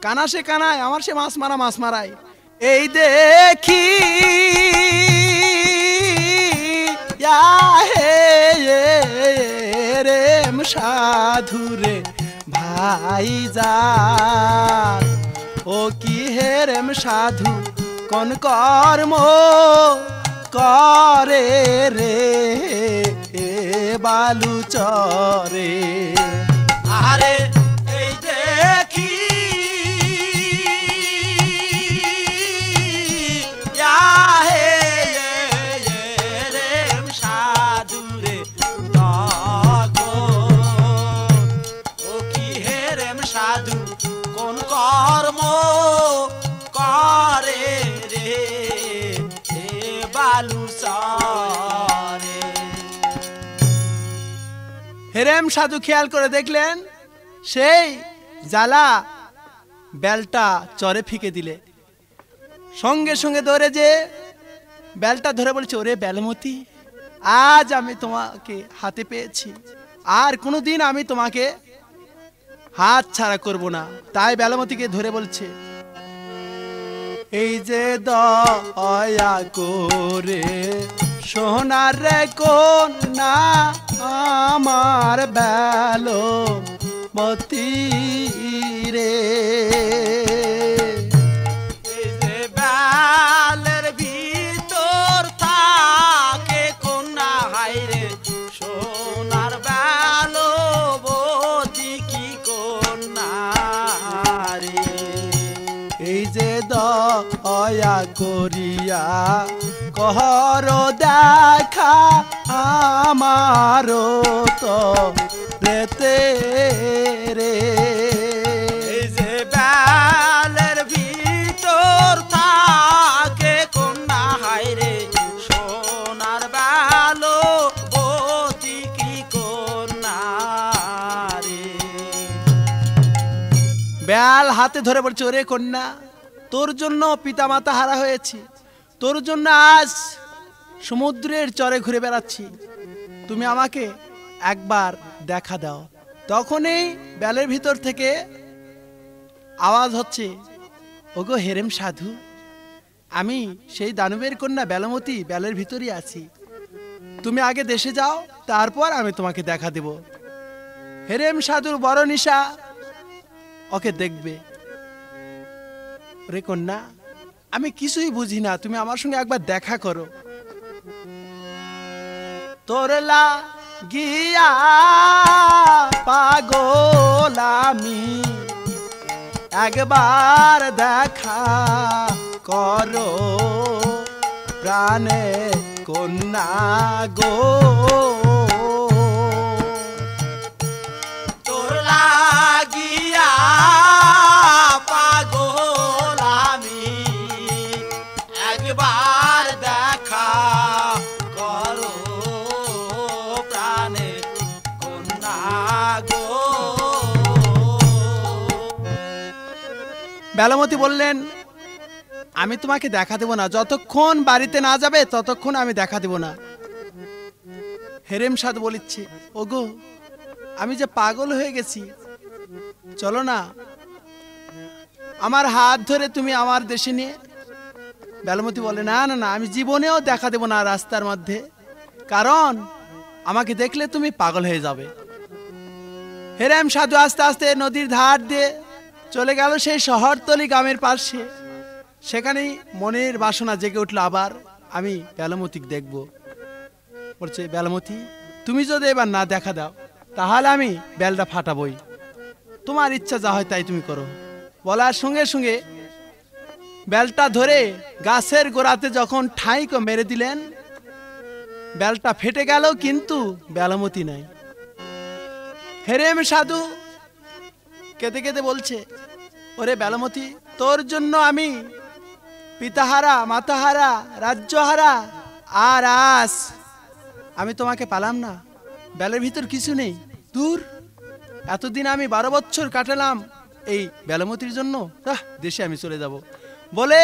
কানা সে কানায় আমার সে মাছ মারায় এই দেখি রেম সাধুরে ভাই যা ও কি হে রেম সাধু কোন কর্ম করে রে বালু চরে আরে এই দেখি রেম সাধুরে ও কি হে রেম সাধু কোন কর্ম করে রে বালু চরে হেরেম সাধু খেয়াল করে দেখলেন সেই জ্বালা বেলটা চরে ফিকে দিলে সঙ্গে সঙ্গে ধরে যে বেলটা ধরে বলছে ওরে বেলমতি আজ আমি তোমাকে হাতে পেয়েছি আর কোনোদিন আমি তোমাকে হাত ছাড়া করব না তাই বেলমতিকে ধরে বলছে এই যে দয়া করে সোনার রে কন্যা আমার বেলমতি রে এই যে বেলের ভিতর থাকে কন্যা হাইরে সোনার বেলবতী কি কন্যা রে এই যে দয়া করিয়া কহর দেখা আমারো তো রেতে রে এই যে বেলের ভিতর থাকে কন্যা হাইরে সোনার বেলবতী কি কন্যা রে বেল হাতে ধরে বলছে ওরে কন্যা তোর জন্য পিতামাতা হারা হয়েছি তোর জন্য আজ সমুদ্রের চরে ঘুরে বেড়াচ্ছি তুমি আমাকে একবার দেখা দাও তখনই বেলের ভিতর থেকে আওয়াজ হচ্ছে ওগো হেরেম সাধু আমি সেই দানবের কন্যা বেলমতি বেলের ভিতরই আছি তুমি আগে দেশে যাও তারপর আমি তোমাকে দেখা দেব হেরেম সাধুর বড় নিশা ওকে দেখবে রে কন্যা আমি কিছুই বুঝি না তুমি আমার সঙ্গে একবার দেখা করো তোরলা গিয়া পাগল আমি একবার দেখা করো প্রাণে কন্যা গো তোর লাগিয়া পাগল আমি একবার দেখা করো প্রাণে কন্যা গো বেলমতি বললেন, আমি তোমাকে দেখা দেব না, যতক্ষণ বাড়িতে না যাবে ততক্ষণ আমি দেখা দেব না। হেরেম সাধু বলিচ্ছে, ওগো আমি যে পাগল হয়ে গেছি, চলো না আমার হাত ধরে তুমি আমার দেশে নিয়ে। বেলমতি বলে, না না না, আমি জীবনেও দেখা দেব না রাস্তার মধ্যে, কারণ আমাকে দেখলে তুমি পাগল হয়ে যাবে। হেরেম সাধু আস্তে আস্তে নদীর ধার দিয়ে চলে গেল সেই শহরতলি গ্রামের পাশে। সেখানেই মনের বাসনা জেগে উঠলো, আবার আমি বেলমতি দেখব। বলছে, বেলমতি তুমি যদি এবার না দেখা দাও তাহলে আমি বেলটা ফাটাবই, তোমার ইচ্ছা যা হয় তাই তুমি করো। বলার সঙ্গে সঙ্গে বেলটা ধরে গাছের গোড়াতে যখন ঠাইকো মেরে দিলেন, বেলটা ফেটে গেল, কিন্তু বেলমতি নাই। হেরেম সাধু কেঁদে কেঁদে বলছে, ওরে বেলমতি, তোর জন্য আমি পিতাহারা, মাতাহারা, রাজ্যহারা, আর আজ আমি তোমাকে পালাম না, বেলের ভিতর কিছু নেই, দূর। এতদিন আমি 12 বছর কাটালাম এই বেলমতির জন্য, দেশে আমি চলে যাব বলে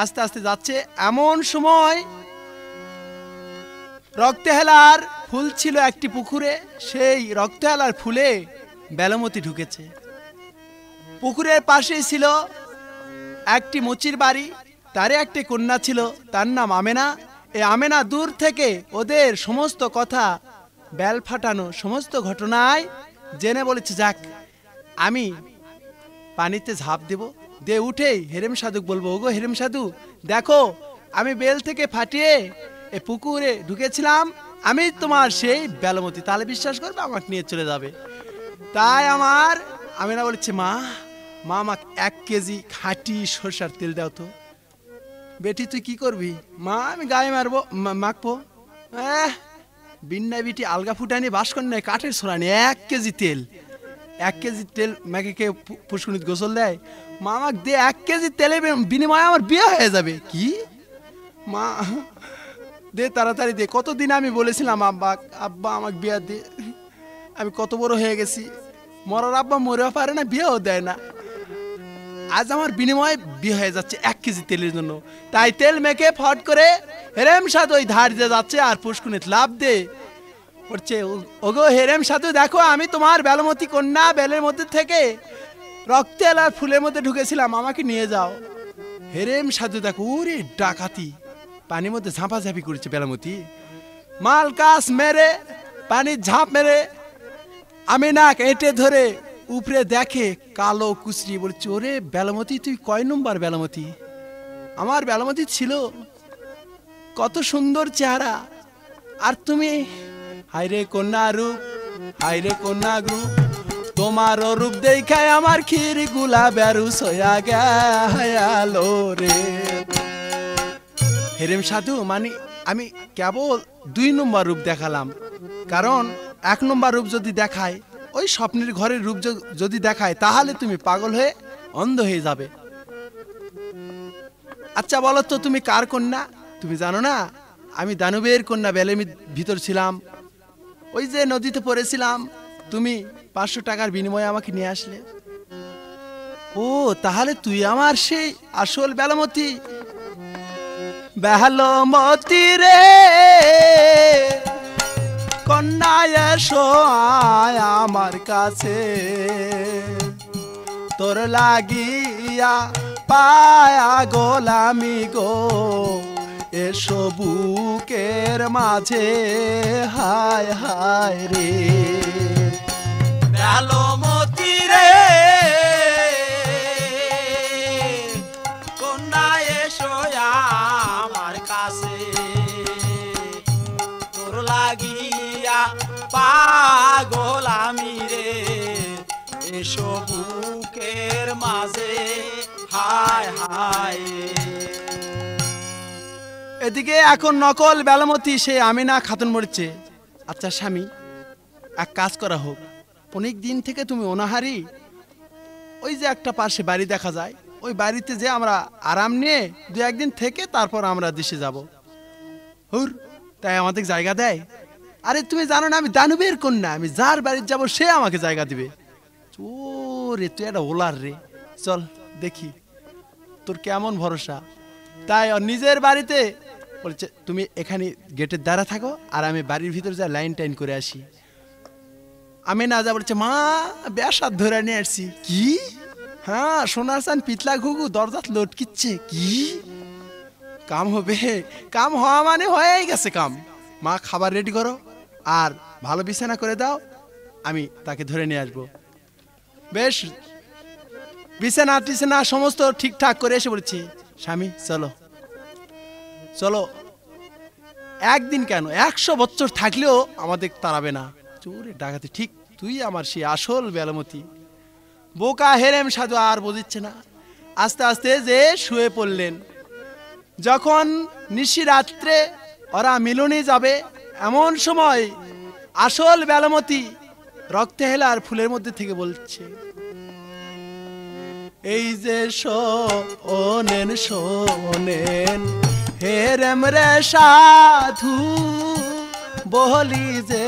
আস্তে আস্তে যাচ্ছে। এমন সময় রক্তহেলার ফুল ছিল একটি পুকুরে, সেই রক্তহেলার ফুলে বেলমতি ঢুকেছে। পুকুরের পাশেই ছিল একটি মুচির বাড়ি, তারে একটি কন্যা ছিল, তার নাম আমেনা। এই আমেনা দূর থেকে ওদের সমস্ত কথা, বেল ফাটানো সমস্ত ঘটনায় জেনে বলেছে, যাক আমি পানিতে ঝাঁপ দেব, দিয়ে উঠেই হেরেম সাধুক বলবো, ওগো হেরেম সাধু দেখো, আমি বেল থেকে ফাটিয়ে এ পুকুরে ঢুকেছিলাম, আমি তোমার সেই বেলমতি, তাহলে বিশ্বাস করবে, আমাকে নিয়ে চলে যাবে। তাই আমার আমেনা বলেছে, মা মা আমাকে 1 কেজি খাঁটি সরষার তেল দাও তো। বেটি তুই কি করবি? মা আমি গায়ে মারবো, মাখবো। বিন্না বিটি আলগা ফুটানি বাসকন নয়, কাঠের ছোড়ানি, 1 কেজি তেল, 1 কেজি তেল মেখে কে পুষ্করিত গোসল দেয়? মা আমাকে দে, 1 কেজি তেলের বিনিময়ে আমার বিয়ে হয়ে যাবে। কি মা, দে তাড়াতাড়ি দে। কতদিন আমি বলেছিলাম আব্বা, আব্বা আমাকে বিয়ে দে, আমি কত বড় হয়ে গেছি, মরার আব্বা মরেও পারে না, বিয়েও দেয় না, আজ আমার বিনিময়ে বিয়ে হয়ে যাচ্ছে 1 কেজি তেলের জন্য। তাই তেল মেখে ফট করে হেরেম সাধু ওই ধার দিয়ে যাচ্ছে, আর পুষ্কুনিত লাভ দে পড়ছে, ওগো হেরেম সাধু দেখো, আমি তোমার বেলমতি কন্যা, বেলের মধ্যে থেকে রক্তেল আর ফুলের মধ্যে ঢুকেছিলাম, আমাকে নিয়ে যাও। হেরেম সাধু দেখো, ওরে ডাকাতি, পানির মধ্যে ঝাঁপাঝাঁপি করেছে বেলমতি, মাল কাস মেরে পানির ঝাঁপ মেরে আমিনা এঁটে ধরে উপরে দেখে কালো কুচরি। বলছে, ওরে বেলমতি তুই কয় নম্বর বেলমতি? আমার বেলমতি ছিল কত সুন্দর চেহারা, আর তুমি হাইরে কন্যা রূপ, হাইরে কন্যা রূপ, তোমার রূপ দেখায় আমার ক্ষীর গুলা বেরুস হইয়া গেল রে। হেরেম সাধু মানে আমি কেবল 2 নম্বর রূপ দেখালাম, কারণ 1 নম্বর রূপ যদি দেখায়, ওই স্বপ্নের ঘরের রূপ যদি দেখায়, তাহলে তুমি পাগল হয়ে অন্ধ হয়ে যাবে। আচ্ছা বলো তো, তুমি কার কন্যা? তুমি জানো না আমি দানবের কন্যা, বেলের ভিতর ছিলাম, ওই যে নদীতে পড়েছিলাম, তুমি 500 টাকার বিনিময়ে আমাকে নিয়ে আসলে। ও তাহলে তুই আমার সেই আসল বেলমতি। বেলমতি রে কন্যা এসো আয় আমার কাছে, তোর লাগিয়া পায়া গোলামি গো, এসো বুকের মাঝে, হায় হায় রে। বেলমতি রে কন্যা এসো আমার কাছে, তোর লাগিয়া পাগল আমি রে, এসো বুকের মাঝে, হায় হায়। এদিকে এখন নকল বেলমতি সে আমিনা খাতুন মরেছে। আচ্ছা স্বামী, এক কাজ করা হোক, অনেক দিন থেকে তুমি অনাহারি, ওই যে একটা পাশে বাড়ি দেখা যায়, ওই বাড়িতে যে আমরা আরাম নিয়ে 2-1 দিন থেকে তারপর আমরা দেশে যাব। হুর, তাই আমাদের জায়গা দেয়? আরে তুমি জানো না আমি দানবের কন্যা, আমি যার বাড়িতে যাব সে আমাকে জায়গা দিবে। ও রে, তুই একটা ওলার রে, চল দেখি তোর কেমন ভরসা। তাই নিজের বাড়িতে বলছে তুমি এখানে গেটের দ্বারা থাকো, আর আমি বাড়ির ভিতর যা লাইন টাইন করে আসি। আমি না যা বলছে মা বেশাদ ধরে নিয়ে আসছি। কি? হ্যাঁ সোনার চান পিতলা ঘুঘু দরজাত লটকিচ্ছে। কি কাম হবে? কাম হওয়া মানে হয়েই গেছে কাম। মা খাবার রেডি করো আর ভালো বিছানা করে দাও, আমি তাকে ধরে নিয়ে আসবো। বেশ বিছানা টিছানা সমস্ত ঠিকঠাক করে এসে বলছি স্বামী চলো চলো। একদিন কেন 100 বছর থাকলেও আমাদের তাড়াবে না চোরে ডাকাতি। ঠিক তুই আমার সে আসল বেলমতি। বোকা হেরেম সাধু আর বুঝিচ্ছে না, আস্তে আস্তে যে শুয়ে পড়লেন। যখন নিশি রাত্রে ওরা মিলনে যাবে, এমন সময় আসল বেলমতি রক্তে হেলার ফুলের মধ্যে থেকে বলছে এই যে শোনেন শোনেন হেরেম রে সাধু বলি যে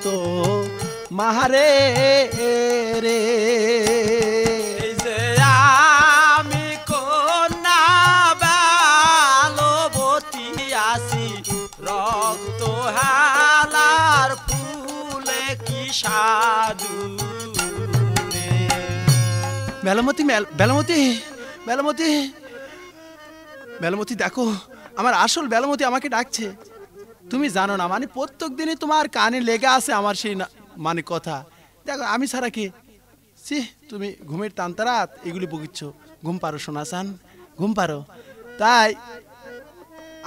তো মারে রে। এই যে আমি কন্যা বেলবতী আসি রক্ত হালার ফুলে কি সাধু রে। বেলমতি বেলমতি বেলমতি বেলমতি দেখো আমার আসল বেলমতি আমাকে ডাকছে। তুমি জানো না মানে প্রত্যেক দিনই তোমার কানে লেগে আছে আমার সেই মানে কথা। দেখো আমি ছাড়া কে? সি তুমি ঘুমের তান্তারাত এগুলি বকিচ্ছ। ঘুম পারো সোনা চান, ঘুম পারো। তাই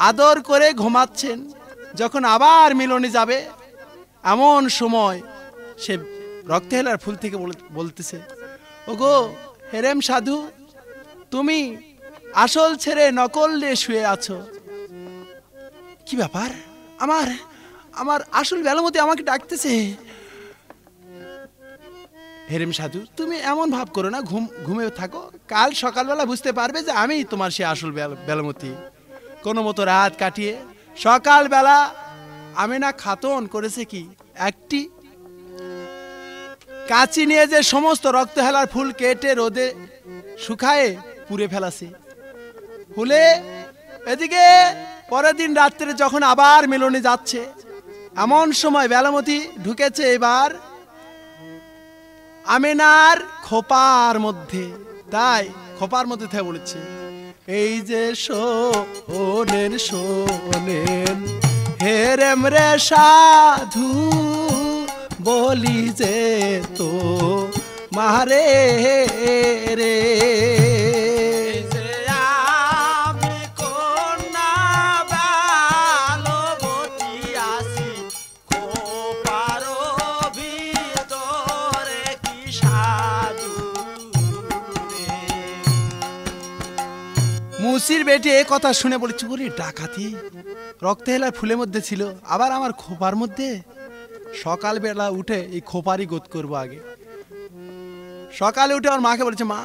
আদর করে ঘুমাচ্ছেন। যখন আবার মিলনে যাবে এমন সময় সে রক্তে হেলার ফুল থেকে বলতেছে ওগো হেরেম সাধু তুমি আসল ছেড়ে নকল নিয়ে শুয়ে আছো। কি ব্যাপার? আমার আমার আসল বেলমতি আমাকে ডাকতেছে। হেরেম সাধু তুমি এমন ভাব করো না, ঘুমে থাকো। কাল সকালবেলা বুঝতে পারবে যে আমি তোমার সে আসল বেলমতি। কোনো মতো রাত কাটিয়ে সকালবেলা আমিনা খাতুন করেছে কি একটি কাঁচি নিয়ে যে সমস্ত রক্ত হেলার ফুল কেটে রোদে শুকায়ে পুড়ে ফেলাছে। ফুলে এদিকে পরের দিন রাত্রে যখন আবার মিলনে যাচ্ছে এমন সময় বেলমতি ঢুকেছে এবার আমিনার খোপার মধ্যে। তাই খোপার মধ্যে থেকে বলেছে এই যে শোনেন শোনেন হেরেম রে সাধু বলি যে তো মারে রে। আমি কন্যা বেলবতী আসি খোপার ভিতরে কি সাধু রে। মুসির বেটি এ কথা শুনে বলেছে ওরে ডাকাতি রক্তে হেলার ফুলের মধ্যে ছিল আবার আমার খোপার মধ্যে। সকালবেলা উঠে এই খোপারই গোদ করবো আগে। সকালে উঠে আমার মাকে বলেছে মা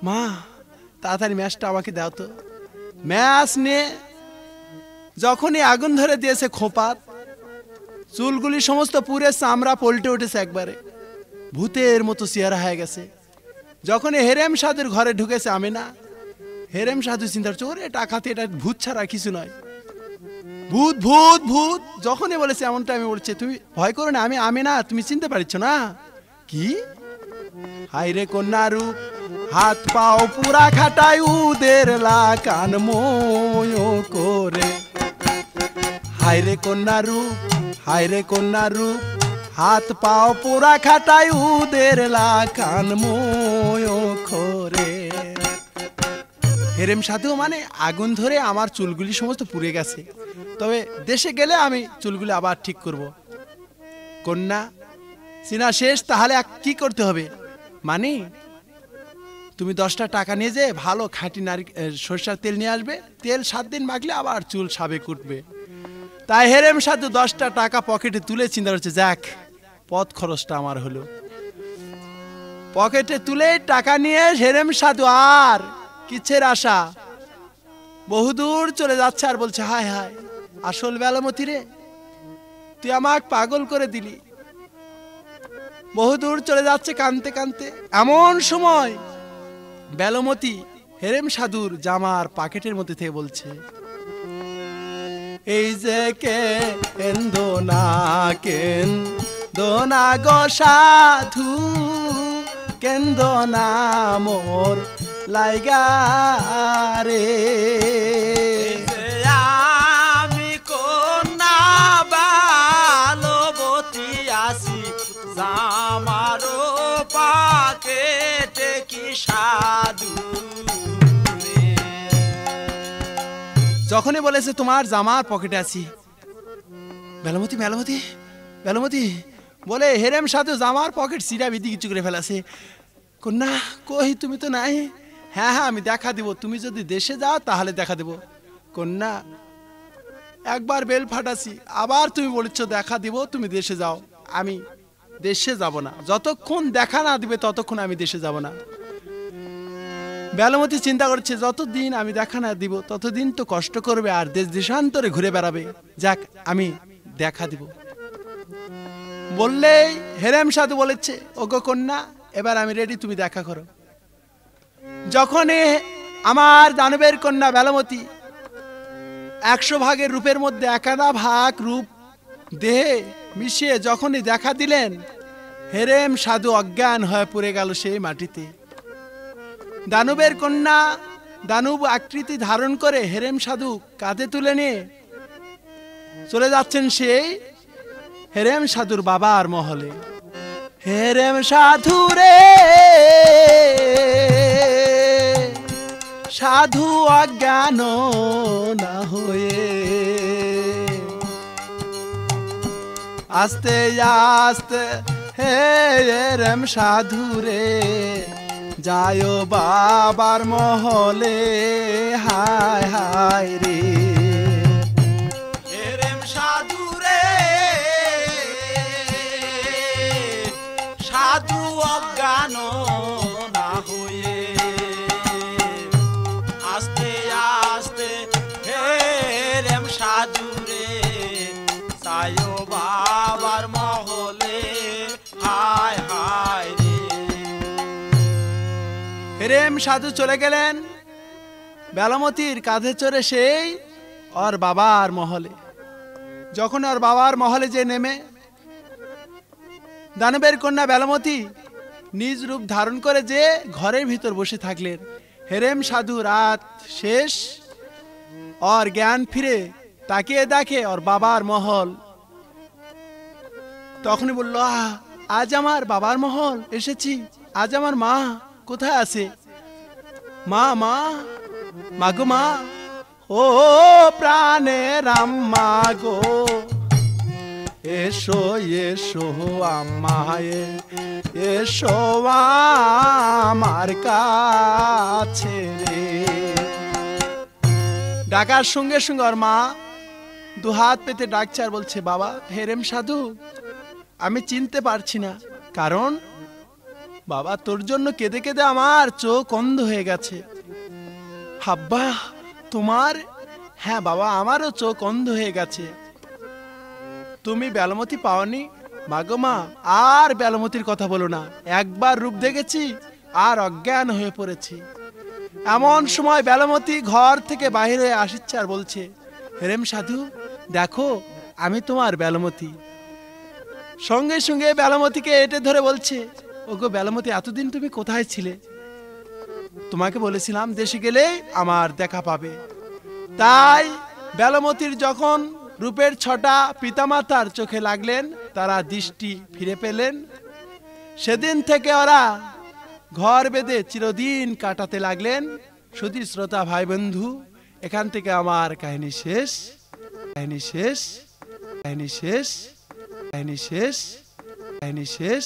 মা তাড়াতাড়ি ম্যাচটা আমাকে দাও তো। ম্যাচ নিয়ে যখনই আগুন ধরে দিয়েছে খোপার চুলগুলি সমস্ত পুরে চামড়া পল্টে উঠেছে, একবারে ভূতের মতো চেহারা হয়ে গেছে। যখনই হেরেম সাধুর ঘরে ঢুকেছে আমিনা, হেরেম সাধু চিন্তা করছে ওরে ডাকাতি এটা ভূত ছাড়া কিছু নয়। ভূত ভূত ভূত যখনই বলেছে এমনটা আমি বলছে তুমি ভয় করো না, আমি আমিনা তুমি চিনতে পারছ না? কি হাইরে কন্যা রূপ হাত পাও পুরা খাটাই উদের লাকান মোয় করে। হাইরে কন্যা রূপ হাইরে কন্যা রূপ হাত পাও পুরা খাটাই উদের লাকান মোয় করে। হেরেম সাধু মানে আগুন ধরে আমার চুলগুলি সমস্ত পুড়ে গেছে, তবে দেশে গেলে আমি চুলগুলি আবার ঠিক করব। কন্যা চিনা শেষ, তাহলে কি করতে হবে? মানে তুমি 10টা টাকা নিয়ে যে ভালো খাঁটি সরষের তেল নিয়ে আসবে, তেল 7 দিন মাখলে আবার চুল সাবেক উঠবে। তাই হেরেম সাধু 10টা টাকা পকেটে তুলে চিন্তা করছে যাক পথ খরচটা আমার হলো। পকেটে তুলে টাকা নিয়ে হেরেম সাধু আর কিচ্ছের আশা বহুদূর চলে যাচ্ছে আর বলছে হায় হায় আসল বেলমতি রে তুই আমাকে পাগল করে দিলি। বহুদূর চলে যাচ্ছে কানতে কানতে। এমন সময় বেলমতি হেরেম সাধুর জামার পকেটের মধ্যে থেকে বলছে, এই যে কেন্দোনা গো সাধু, কেন্দোনা মোর লাইগা রে। আমি কন্যা বালবতী আসি, জামারো পাকেটে কি সাধু। যখনই বলেছে তোমার জামার পকেটে আছি, বেলমতি বেলমতি বেলমতি বলে হেরেম সাধু জামার পকেট সিরা বিধি কিছু করে ফেলাছে। কন্যা কই, তুমি তো নাই। হ্যাঁ হ্যাঁ, আমি দেখা দিব, তুমি যদি দেশে যাও তাহলে দেখা দেব। কন্যা একবার বেল ফাটাছি, আবার তুমি বলেছ দেখা দিব, তুমি দেশে যাও। আমি দেশে যাব না, যতক্ষণ দেখা না দিবে ততক্ষণ আমি দেশে যাব না। বেলমতি চিন্তা করছে, যতদিন আমি দেখা না দিব ততদিন তো কষ্ট করবে আর দেশ দেশান্তরে ঘুরে বেড়াবে। যাক, আমি দেখা দিব। বললেই হেরেম সাধু বলেছে, ওগো কন্যা এবার আমি রেডি, তুমি দেখা করো। যখন আমার দানবের কন্যা বেলমতি 100 ভাগের রূপের মধ্যে 1 ভাগ রূপ দেহে মিশিয়ে যখনই দেখা দিলেন, হেরেম সাধু অজ্ঞান হয়ে পড়ে গেল সেই মাটিতে। দানবের কন্যা দানব আকৃতি ধারণ করে হেরেম সাধু কাঁধে তুলে নিয়ে চলে যাচ্ছেন সেই হেরেম সাধুর বাবার মহলে। হেরেম সাধু রে, সাধু অজ্ঞান না হয়ে আস্তে আস্তে হেরেম সাধু রে যায় বাবার মহলে। হায় হায় রে, হেরেম সাধু রে, সাধু অজ্ঞান না হয়ে আস্তে আস্তে হেরেম সাধু রে যায় বাবার মহলে। হায় হায় রে। হেরেম সাধু চলে গেলেন বেলমতির কাঁধে চড়ে সেই ওর বাবার মহলে। যখন ওর বাবার মহলে যে নেমে, দানবের কন্যা বেলমতি নিজ রূপ ধারণ করে যে ঘরের ভিতর বসে থাকলেন। হেরেম সাধু রাত শেষ, ওর জ্ঞান ফিরে তাকিয়ে দেখে ওর বাবার মহল। তখনই বলল, আজ আমার বাবার মহল এসেছি, আজ আমার মা কোথায় আছে? মা মা মাগো মা, ও প্রাণের আম্মা গো, এসো এসো আম্মায়ে, এসো আমার কাছে রে। ডাকার সঙ্গে সঙ্গে ওর মা দুহাত পেতে ডাকছে আর বলছে, বাবা হেরেম সাধু, আমি চিনতে পারছি না, কারণ বাবা তোর জন্য কেঁদে কেঁদে আমার চোখ অন্ধ হয়ে গেছে। হাব্বা তোমার? হ্যাঁ বাবা, আমারও চোখ অন্ধ হয়ে গেছে। তুমি বেলমতি পাওনি? মাগো মা, আর বেলমতির কথা বলো না, একবার রূপ দেখেছি আর অজ্ঞান হয়ে পড়েছি। এমন সময় বেলমতি ঘর থেকে বাহির হয়ে আসছে আর বলছে, হেরেম সাধু দেখো, আমি তোমার বেলমতি। সঙ্গে সঙ্গে বেলমতিকে এটে ধরে বলছে, ওগো বেলমতি, এতদিন তুমি কোথায় ছিলে? তোমাকে বলেছিলাম দেশে গেলে আমার দেখা পাবে। তাই বেলমতির যখন রূপের ছটা পিতামাতার চোখে লাগলেন, তারা দৃষ্টি ফিরে পেলেন। সেদিন থেকে ওরা ঘর বেঁধে চিরদিন কাটাতে লাগলেন। শুধু শ্রোতা ভাই বন্ধু, এখান থেকে আমার কাহিনী শেষ, কাহিনী শেষ, কাহিনী শেষ, কাহিনী শেষ, কাহিনী শেষ।